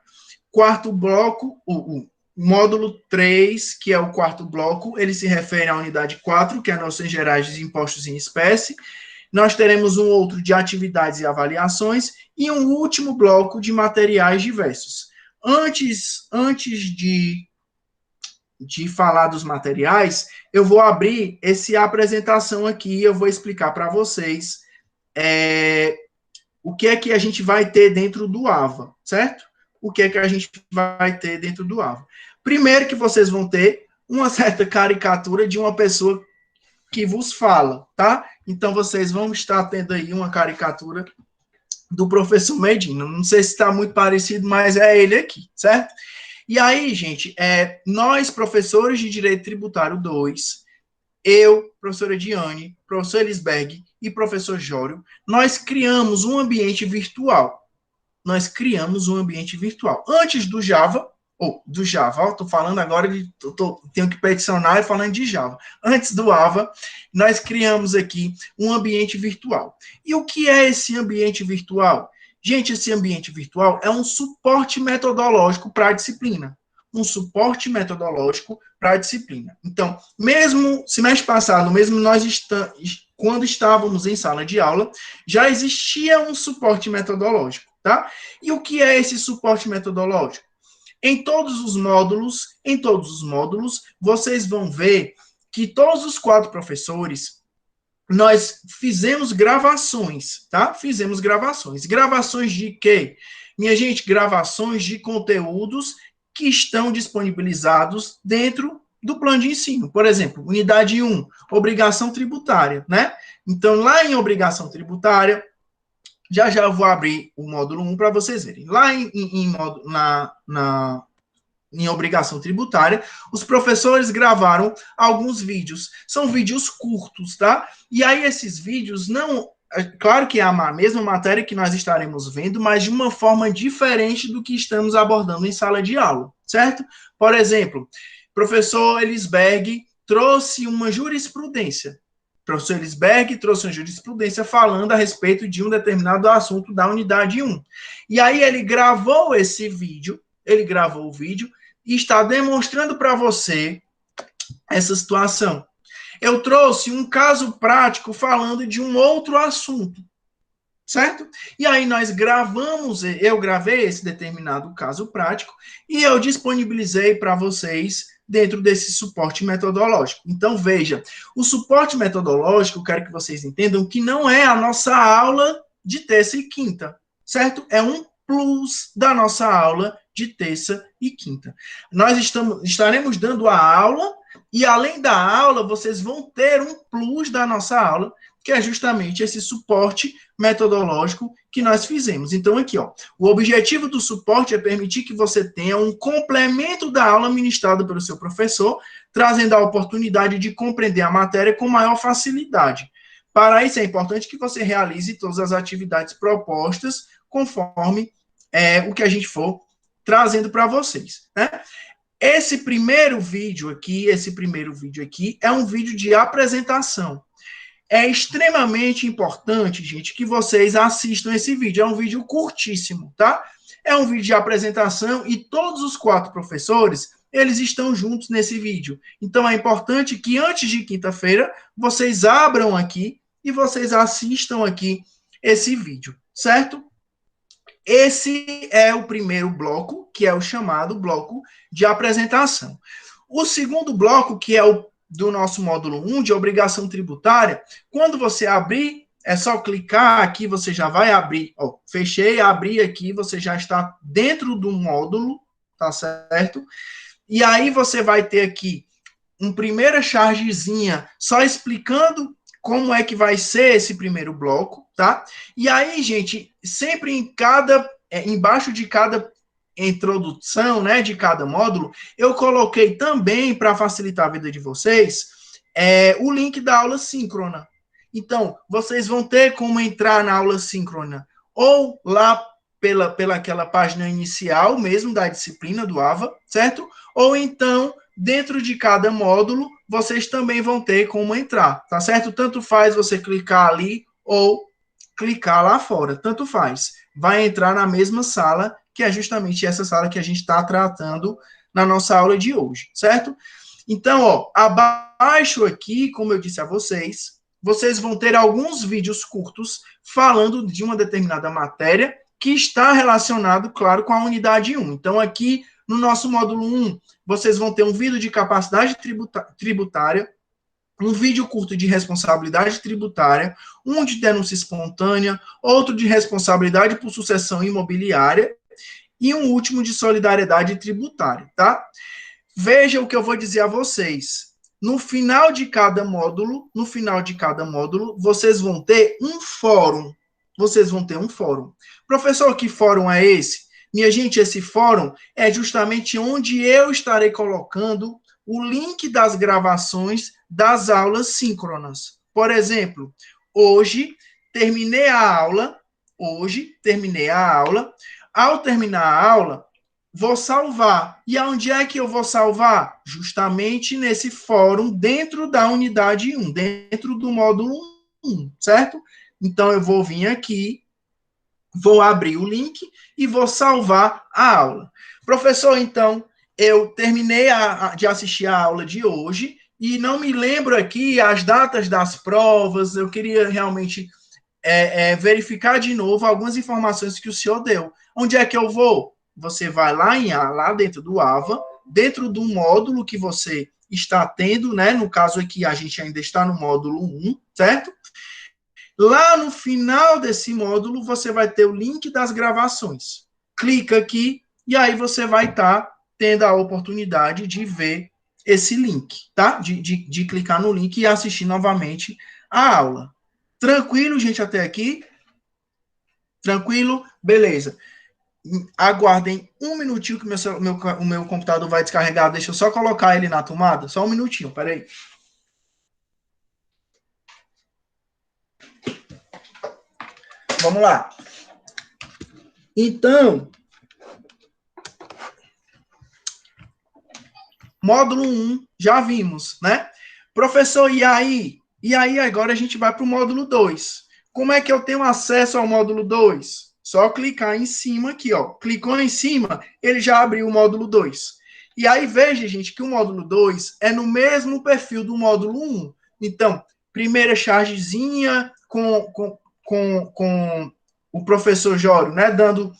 Quarto bloco, o módulo 3, que é o quarto bloco, ele se refere à unidade 4, que é noções gerais de impostos em espécie. Nós teremos um outro de atividades e avaliações e um último bloco de materiais diversos. Antes de falar dos materiais, eu vou abrir essa apresentação aqui e eu vou explicar para vocês o que é que a gente vai ter dentro do AVA, certo? O que é que a gente vai ter dentro do AVA. Primeiro que vocês vão ter uma certa caricatura de uma pessoa que vos fala, tá? Então, vocês vão estar tendo aí uma caricatura do professor Medina. Não sei se está muito parecido, mas é ele aqui, certo? E aí, gente, nós, professores de Direito Tributário 2, eu, professora Diane, professor Elisberg e professor Jório, nós criamos um ambiente virtual. Antes do Java, estou falando agora tenho que peticionar e falando de Java. Antes do AVA, nós criamos aqui um ambiente virtual. E o que é esse ambiente virtual? Gente, esse ambiente virtual é um suporte metodológico para a disciplina. Então, mesmo semestre passado, quando estávamos em sala de aula, já existia um suporte metodológico, tá? E o que é esse suporte metodológico? Em todos os módulos, vocês vão ver que todos os 4 professores, nós fizemos gravações, tá? Gravações de quê? Minha gente, gravações de conteúdos que estão disponibilizados dentro do plano de ensino. Por exemplo, unidade 1, obrigação tributária, né? Então, lá em obrigação tributária, já eu vou abrir o módulo 1 para vocês verem. Lá em obrigação tributária, os professores gravaram alguns vídeos. São vídeos curtos, tá? E aí esses vídeos claro que é a mesma matéria que nós estaremos vendo, mas de uma forma diferente do que estamos abordando em sala de aula, certo? Por exemplo, professor Elisberg trouxe uma jurisprudência. Professor Elisberg trouxe uma jurisprudência falando a respeito de um determinado assunto da unidade 1. E aí ele gravou o vídeo e está demonstrando para você essa situação. Eu trouxe um caso prático falando de um outro assunto, certo? E aí eu gravei esse determinado caso prático e eu disponibilizei para vocês dentro desse suporte metodológico. Então, veja, o suporte metodológico, eu quero que vocês entendam que não é a nossa aula de terça e quinta, certo? É um plus da nossa aula de terça e quinta. Nós estaremos dando a aula e, além da aula, vocês vão ter um plus da nossa aula que é justamente esse suporte metodológico que nós fizemos. Então, aqui, ó, o objetivo do suporte é permitir que você tenha um complemento da aula ministrada pelo seu professor, trazendo a oportunidade de compreender a matéria com maior facilidade. Para isso, é importante que você realize todas as atividades propostas conforme o que a gente for trazendo para vocês, né? Esse primeiro vídeo aqui é um vídeo de apresentação. É extremamente importante, gente, que vocês assistam esse vídeo. É um vídeo curtíssimo, tá? É um vídeo de apresentação e todos os 4 professores, eles estão juntos nesse vídeo. Então, é importante que antes de quinta-feira, vocês abram aqui e vocês assistam aqui esse vídeo, certo? Esse é o primeiro bloco, que é o chamado bloco de apresentação. O segundo bloco, que é o do nosso módulo 1, de obrigação tributária, quando você abrir, é só clicar aqui, você já vai abrir, ó, fechei, abri aqui, você já está dentro do módulo, tá certo? E aí você vai ter aqui uma primeira chargezinha só explicando como é que vai ser esse primeiro bloco, tá? E aí, gente, sempre embaixo de cada introdução, né, de cada módulo, eu coloquei também, para facilitar a vida de vocês, o link da aula síncrona. Então, vocês vão ter como entrar na aula síncrona, ou lá pela aquela página inicial mesmo da disciplina do AVA, certo? Ou então, dentro de cada módulo, vocês também vão ter como entrar, tá certo? Tanto faz você clicar ali ou clicar lá fora, tanto faz. Vai entrar na mesma sala, que é justamente essa sala que a gente está tratando na nossa aula de hoje, certo? Então, ó, abaixo aqui, como eu disse a vocês, vocês vão ter alguns vídeos curtos falando de uma determinada matéria que está relacionado, claro, com a unidade 1. Então, aqui no nosso módulo 1, vocês vão ter um vídeo de capacidade tributária, um vídeo curto de responsabilidade tributária, um de denúncia espontânea, outro de responsabilidade por sucessão imobiliária e um último de solidariedade tributária, tá? Veja o que eu vou dizer a vocês. No final de cada módulo, vocês vão ter um fórum. Professor, que fórum é esse? Minha gente, esse fórum é justamente onde eu estarei colocando o link das gravações das aulas síncronas. Por exemplo, hoje terminei a aula. Ao terminar a aula, vou salvar. E aonde é que eu vou salvar? Justamente nesse fórum dentro da unidade 1, dentro do módulo 1, certo? Então, eu vou vir aqui, vou abrir o link e vou salvar a aula. Professor, então, eu terminei de assistir a aula de hoje e não me lembro aqui as datas das provas, eu queria realmente verificar de novo algumas informações que o senhor deu. Onde é que eu vou? Você vai lá dentro do AVA, dentro do módulo que você está tendo, né? No caso aqui, a gente ainda está no módulo 1, certo? Lá no final desse módulo, você vai ter o link das gravações. Clica aqui e aí você vai estar tendo a oportunidade de ver esse link, tá? De clicar no link e assistir novamente a aula. Tranquilo, gente, até aqui? Tranquilo? Beleza. Aguardem um minutinho que o meu computador vai descarregar. Deixa eu só colocar ele na tomada. Só um minutinho, peraí. Vamos lá. Então, módulo 1, já vimos, né? Professor, e aí? E aí, agora a gente vai para o módulo 2. Como é que eu tenho acesso ao módulo 2? Só clicar em cima aqui, ó. Clicou em cima, ele já abriu o módulo 2. E aí, veja, gente, que o módulo 2 é no mesmo perfil do módulo 1. Então, primeira chargezinha com o professor Jório, né, dando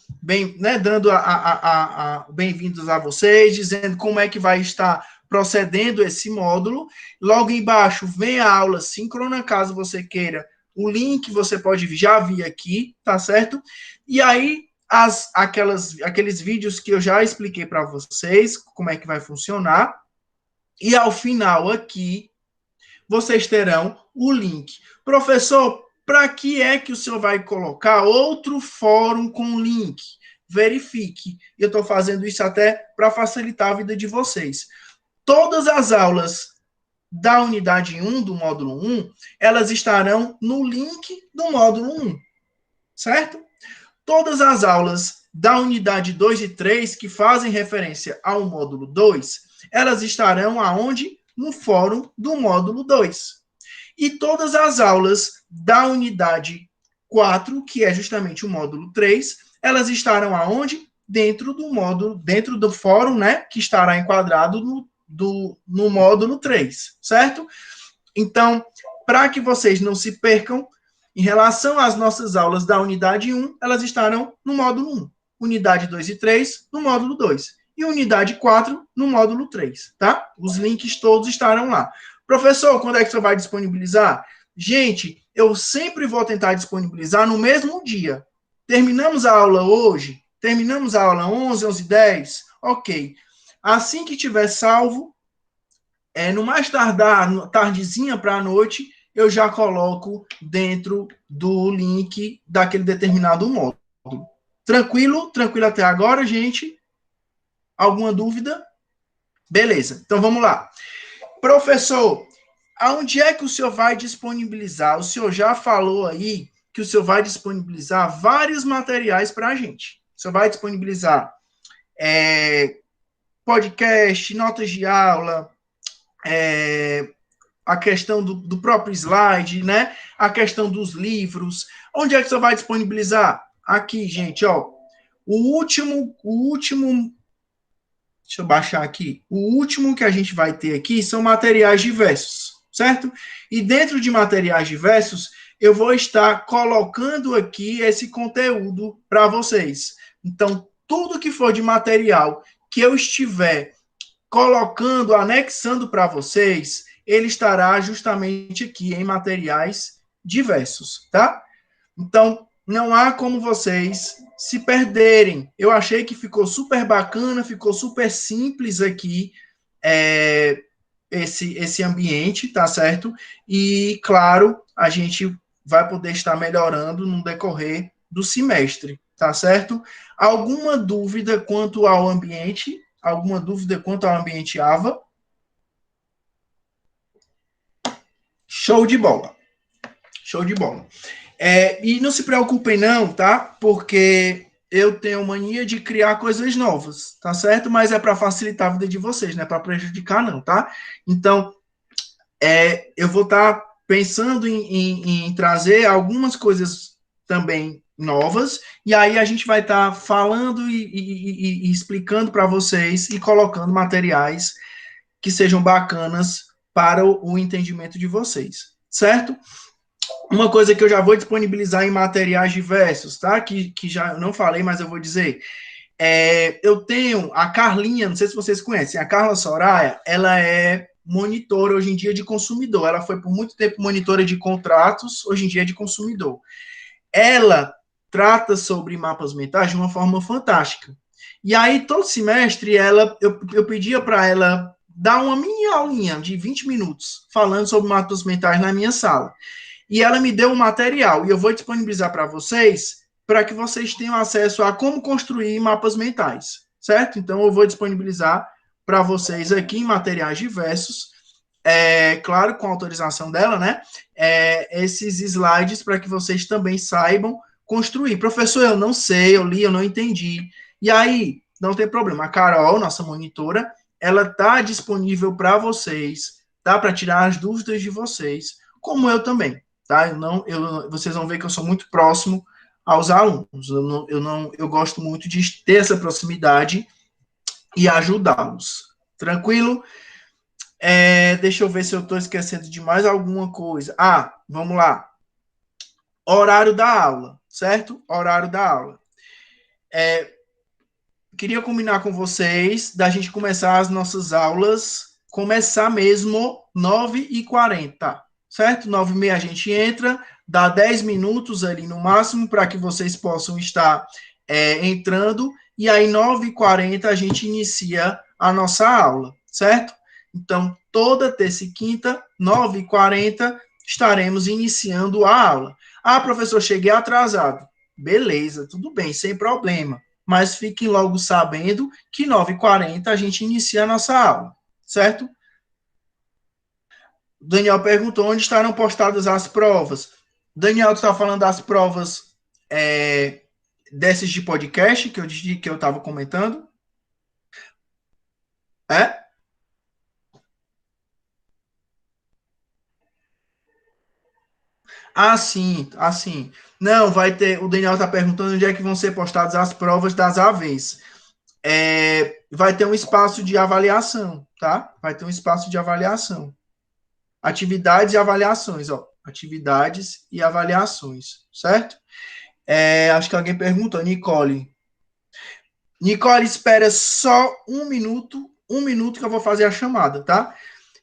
bem-vindos a vocês, dizendo como é que vai estar procedendo esse módulo. Logo embaixo vem a aula síncrona, caso você queira. O link você pode já vir aqui, tá certo? E aí, aqueles vídeos que eu já expliquei para vocês, como é que vai funcionar. E ao final aqui, vocês terão o link. Professor, para que é que o senhor vai colocar outro fórum com link? Verifique. Eu estou fazendo isso até para facilitar a vida de vocês. Todas as aulas da unidade 1, do módulo 1, elas estarão no link do módulo 1, certo? Todas as aulas da unidade 2 e 3, que fazem referência ao módulo 2, elas estarão aonde? No fórum do módulo 2. E todas as aulas da unidade 4, que é justamente o módulo 3, elas estarão aonde? Dentro do módulo, dentro do fórum, né, que estará enquadrado no módulo 3, certo? Então, para que vocês não se percam, em relação às nossas aulas da unidade 1, elas estarão no módulo 1. Unidade 2 e 3, no módulo 2. E unidade 4, no módulo 3, tá? Os links todos estarão lá. Professor, quando é que você vai disponibilizar? Gente, eu sempre vou tentar disponibilizar no mesmo dia. Terminamos a aula hoje? Terminamos a aula 11, 11h10? Ok. Assim que tiver salvo, no mais tardar, tardezinha para a noite, eu já coloco dentro do link daquele determinado módulo. Tranquilo? Tranquilo até agora, gente? Alguma dúvida? Beleza, então vamos lá. Professor, aonde é que o senhor vai disponibilizar? O senhor já falou aí que o senhor vai disponibilizar vários materiais para a gente. O senhor vai disponibilizar podcast, notas de aula, a questão do próprio slide, né? A questão dos livros. Onde é que o senhor vai disponibilizar? Aqui, gente, ó. O último, deixa eu baixar aqui. O último que a gente vai ter aqui são materiais diversos, certo? E dentro de materiais diversos, eu vou estar colocando aqui esse conteúdo para vocês. Então, tudo que for de material que eu estiver colocando, anexando para vocês, ele estará justamente aqui em materiais diversos, tá? Então, não há como vocês se perderem. Eu achei que ficou super bacana, ficou super simples aqui esse ambiente, tá certo? E, claro, a gente vai poder estar melhorando no decorrer do semestre, tá certo? Alguma dúvida quanto ao ambiente? Alguma dúvida quanto ao ambiente AVA? Show de bola. Show de bola. E não se preocupem não, tá? Porque eu tenho mania de criar coisas novas, tá certo? Mas é para facilitar a vida de vocês, não é para prejudicar não, tá? Então, eu vou estar pensando em trazer algumas coisas também novas, e aí a gente vai estar falando e explicando para vocês e colocando materiais que sejam bacanas para o entendimento de vocês, certo? Uma coisa que eu já vou disponibilizar em materiais diversos, tá? Que já não falei, mas eu vou dizer. Eu tenho a Carlinha, não sei se vocês conhecem, a Carla Soraya, ela é monitora hoje em dia de consumidor. Ela foi por muito tempo monitora de contratos, hoje em dia é de consumidor. Ela trata sobre mapas mentais de uma forma fantástica. E aí, todo semestre, eu pedia para ela dar uma mini aulinha de 20 minutos falando sobre mapas mentais na minha sala. E ela me deu um material, e eu vou disponibilizar para vocês, para que vocês tenham acesso a como construir mapas mentais, certo? Então, eu vou disponibilizar para vocês aqui em materiais diversos, claro, com autorização dela, né? Esses slides para que vocês também saibam construir. Professor, eu não sei, eu li, eu não entendi. E aí, não tem problema. A Carol, nossa monitora, ela está disponível para vocês, tá? Para tirar as dúvidas de vocês, como eu também, tá? Vocês vão ver que eu sou muito próximo aos alunos. Eu gosto muito de ter essa proximidade e ajudá-los. Tranquilo? Deixa eu ver se eu estou esquecendo de mais alguma coisa. Vamos lá. Horário da aula, certo? Horário da aula. Queria combinar com vocês da gente começar as nossas aulas, começar mesmo 9h40, certo? 9h30 a gente entra, dá 10 minutos ali no máximo para que vocês possam estar entrando, e aí 9h40 a gente inicia a nossa aula, certo? Então, toda terça e quinta, 9h40, estaremos iniciando a aula. Ah, professor, cheguei atrasado. Beleza, tudo bem, sem problema. Mas fiquem logo sabendo que 9h40 a gente inicia a nossa aula, certo? Daniel perguntou onde estarão postadas as provas. Daniel, tu está falando das provas dessas de podcast que eu estava comentando? É? Ah, sim, assim. Não, vai ter. O Daniel está perguntando onde é que vão ser postadas as provas das AVs. Vai ter um espaço de avaliação, tá? Vai ter um espaço de avaliação. Atividades e avaliações, ó. Atividades e avaliações, certo? Acho que alguém perguntou, Nicole. Nicole, espera só um minuto que eu vou fazer a chamada, tá?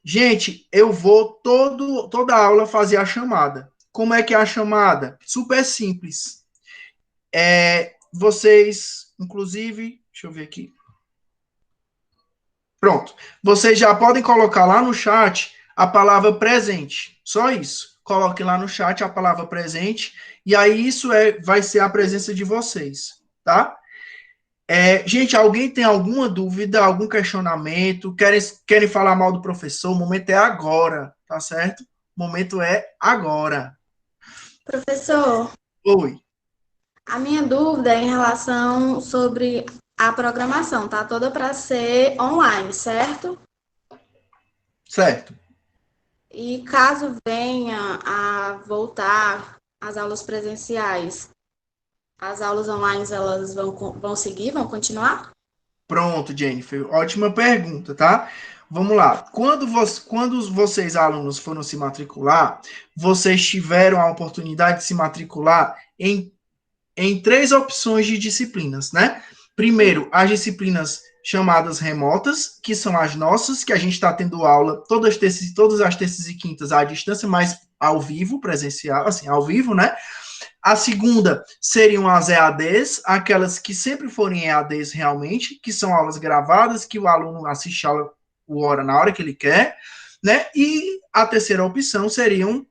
Gente, eu vou toda aula fazer a chamada. Como é que é a chamada? Super simples. Vocês, inclusive, deixa eu ver aqui. Pronto. Vocês já podem colocar lá no chat a palavra presente. Só isso. Coloquem lá no chat a palavra presente. E aí isso vai ser a presença de vocês, tá? Gente, alguém tem alguma dúvida, algum questionamento? Querem falar mal do professor? O momento é agora, tá certo? O momento é agora. Professor, Oi. a minha dúvida é em relação sobre a programação, tá toda para ser online, certo? Certo. E caso venha a voltar às aulas presenciais, as aulas online elas vão seguir, vão continuar? Pronto, Jennifer. Ótima pergunta, tá? Vamos lá. Quando vocês, alunos, foram se matricular, vocês tiveram a oportunidade de se matricular em 3 opções de disciplinas, né? Primeiro, as disciplinas chamadas remotas, que são as nossas, que a gente está tendo aula todas as terças e quintas à distância, mas ao vivo, presencial, assim, ao vivo, né? A segunda seriam as EADs, aquelas que sempre forem EADs realmente, que são aulas gravadas, que o aluno assiste a aula na hora que ele quer, né? E a terceira opção seriam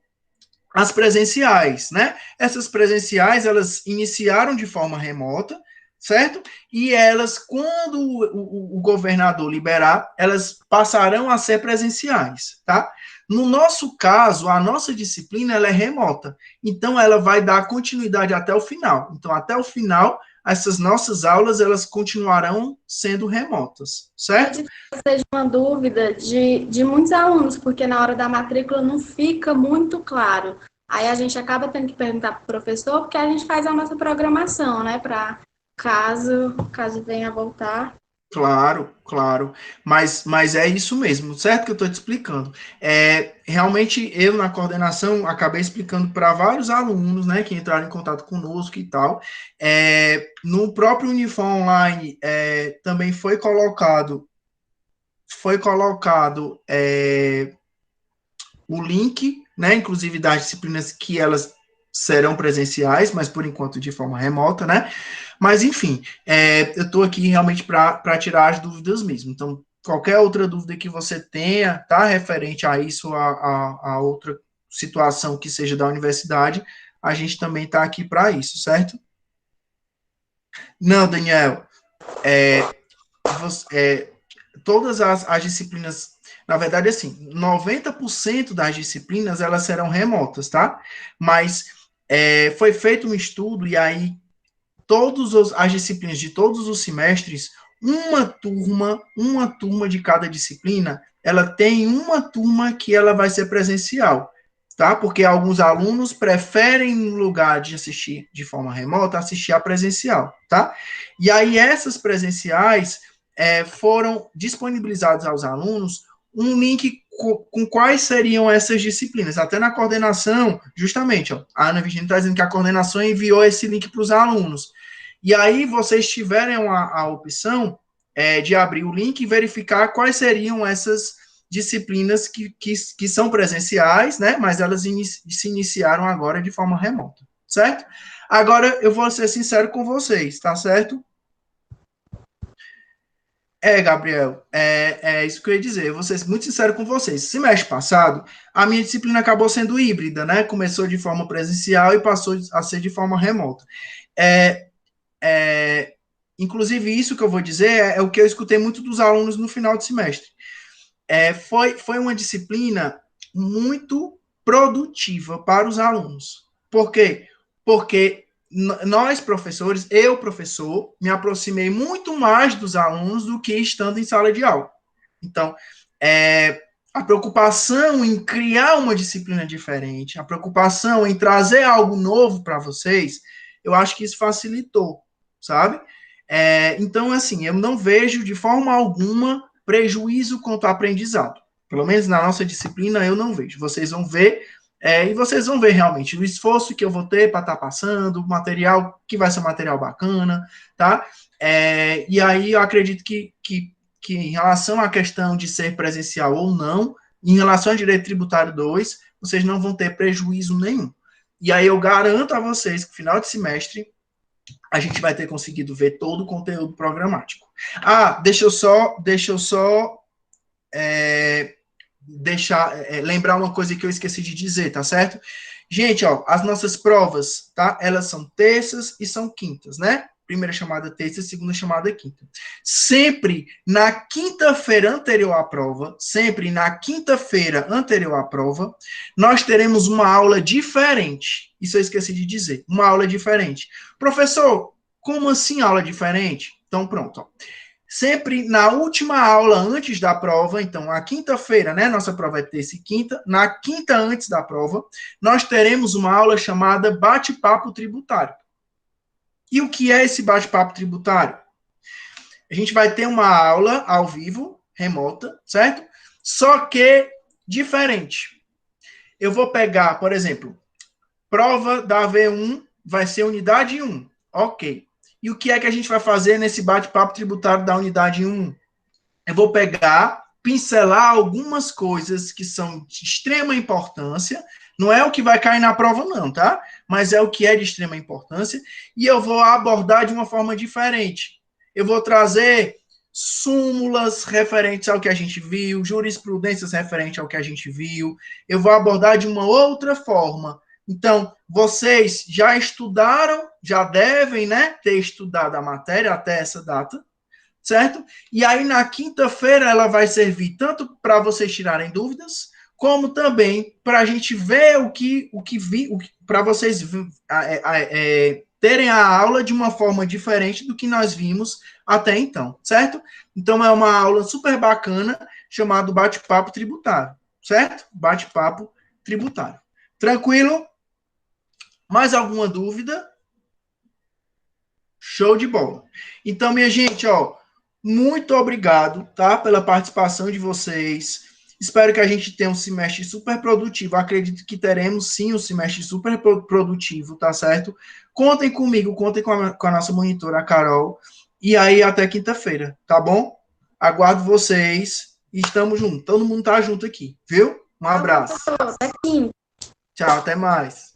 as presenciais, né? Essas presenciais, elas iniciaram de forma remota, certo? E elas, quando o governador liberar, elas passarão a ser presenciais, tá? No nosso caso, a nossa disciplina, ela é remota, então ela vai dar continuidade até o final. Então, até o final, essas nossas aulas, elas continuarão sendo remotas, certo? Seja uma dúvida de muitos alunos, porque na hora da matrícula não fica muito claro. Aí a gente acaba tendo que perguntar para o professor, porque a gente faz a nossa programação, né? Para caso venha a voltar. Claro, claro. Mas é isso mesmo, certo que eu estou te explicando. Realmente, eu, na coordenação, acabei explicando para vários alunos, né, que entraram em contato conosco e tal. No próprio Uniform Online, também foi colocado o link, né, inclusive das disciplinas que elas serão presenciais, mas por enquanto de forma remota, né? Mas, enfim, eu estou aqui realmente para tirar as dúvidas mesmo. Então, qualquer outra dúvida que você tenha, tá, referente a isso, a outra situação que seja da universidade, a gente também está aqui para isso, certo? Não, Daniel, todas as disciplinas, na verdade, assim, 90% das disciplinas, elas serão remotas, tá? Mas foi feito um estudo, e aí todas as disciplinas de todos os semestres, uma turma de cada disciplina, ela tem uma turma que ela vai ser presencial, tá? Porque alguns alunos preferem, no lugar de assistir de forma remota, assistir a presencial, tá? E aí essas presenciais foram disponibilizados aos alunos um link com quais seriam essas disciplinas. Até na coordenação, justamente, ó, a Ana Virginia está dizendo que a coordenação enviou esse link para os alunos. E aí vocês tiverem a opção de abrir o link e verificar quais seriam essas disciplinas que são presenciais, né? Mas elas se iniciaram agora de forma remota, certo? Agora eu vou ser sincero com vocês, tá certo? Gabriel, é isso que eu ia dizer. Eu vou ser muito sincero com vocês. Semestre passado, a minha disciplina acabou sendo híbrida, né? Começou de forma presencial e passou a ser de forma remota. É, inclusive, isso que eu vou dizer é o que eu escutei muito dos alunos no final de semestre. Foi uma disciplina muito produtiva para os alunos. Por quê? Porque nós, professores, eu, professor, me aproximei muito mais dos alunos do que estando em sala de aula. Então, a preocupação em criar uma disciplina diferente, a preocupação em trazer algo novo para vocês, eu acho que isso facilitou, sabe? Então, assim, eu não vejo de forma alguma prejuízo quanto ao aprendizado. Pelo menos na nossa disciplina eu não vejo. Vocês vão ver, e vocês vão ver realmente o esforço que eu vou ter para estar passando, o material que vai ser um material bacana, tá? E aí eu acredito que em relação à questão de ser presencial ou não, em relação ao direito tributário 2, vocês não vão ter prejuízo nenhum. E aí eu garanto a vocês que no final de semestre a gente vai ter conseguido ver todo o conteúdo programático. Deixa eu só lembrar uma coisa que eu esqueci de dizer, tá certo? Gente, ó, as nossas provas, tá? Elas são terças e são quintas, né? Primeira chamada terça, segunda chamada quinta. Sempre na quinta-feira anterior à prova, nós teremos uma aula diferente. Isso eu esqueci de dizer, uma aula diferente. Professor, como assim aula diferente? Então, pronto, ó. Sempre na última aula antes da prova, então, a quinta-feira, né? Nossa prova é terça e quinta. Na quinta antes da prova, nós teremos uma aula chamada Bate-Papo Tributário. E o que é esse bate-papo tributário? A gente vai ter uma aula ao vivo, remota, certo? Só que diferente. Eu vou pegar, por exemplo, prova da V1 vai ser unidade 1. Ok. E o que é que a gente vai fazer nesse bate-papo tributário da unidade 1? Eu vou pegar, pincelar algumas coisas que são de extrema importância. Não é o que vai cair na prova, não, tá? Mas é o que é de extrema importância. E eu vou abordar de uma forma diferente. Eu vou trazer súmulas referentes ao que a gente viu, jurisprudências referentes ao que a gente viu. Eu vou abordar de uma outra forma. Então, vocês já estudaram, já devem, né, ter estudado a matéria até essa data, certo? E aí, na quinta-feira, ela vai servir tanto para vocês tirarem dúvidas, como também para a gente ver para vocês terem a aula de uma forma diferente do que nós vimos até então, certo? Então, é uma aula super bacana, chamada Bate-Papo Tributário, certo? Bate-Papo Tributário. Tranquilo? Mais alguma dúvida? Show de bola. Então, minha gente, ó, muito obrigado, tá, pela participação de vocês. Espero que a gente tenha um semestre super produtivo. Acredito que teremos, sim, um semestre super produtivo, tá certo? Contem comigo, contem com a nossa monitora, a Carol. E aí, até quinta-feira, tá bom? Aguardo vocês. E estamos juntos. Todo mundo tá junto aqui, viu? Um abraço. Até quinta. Tchau, até mais.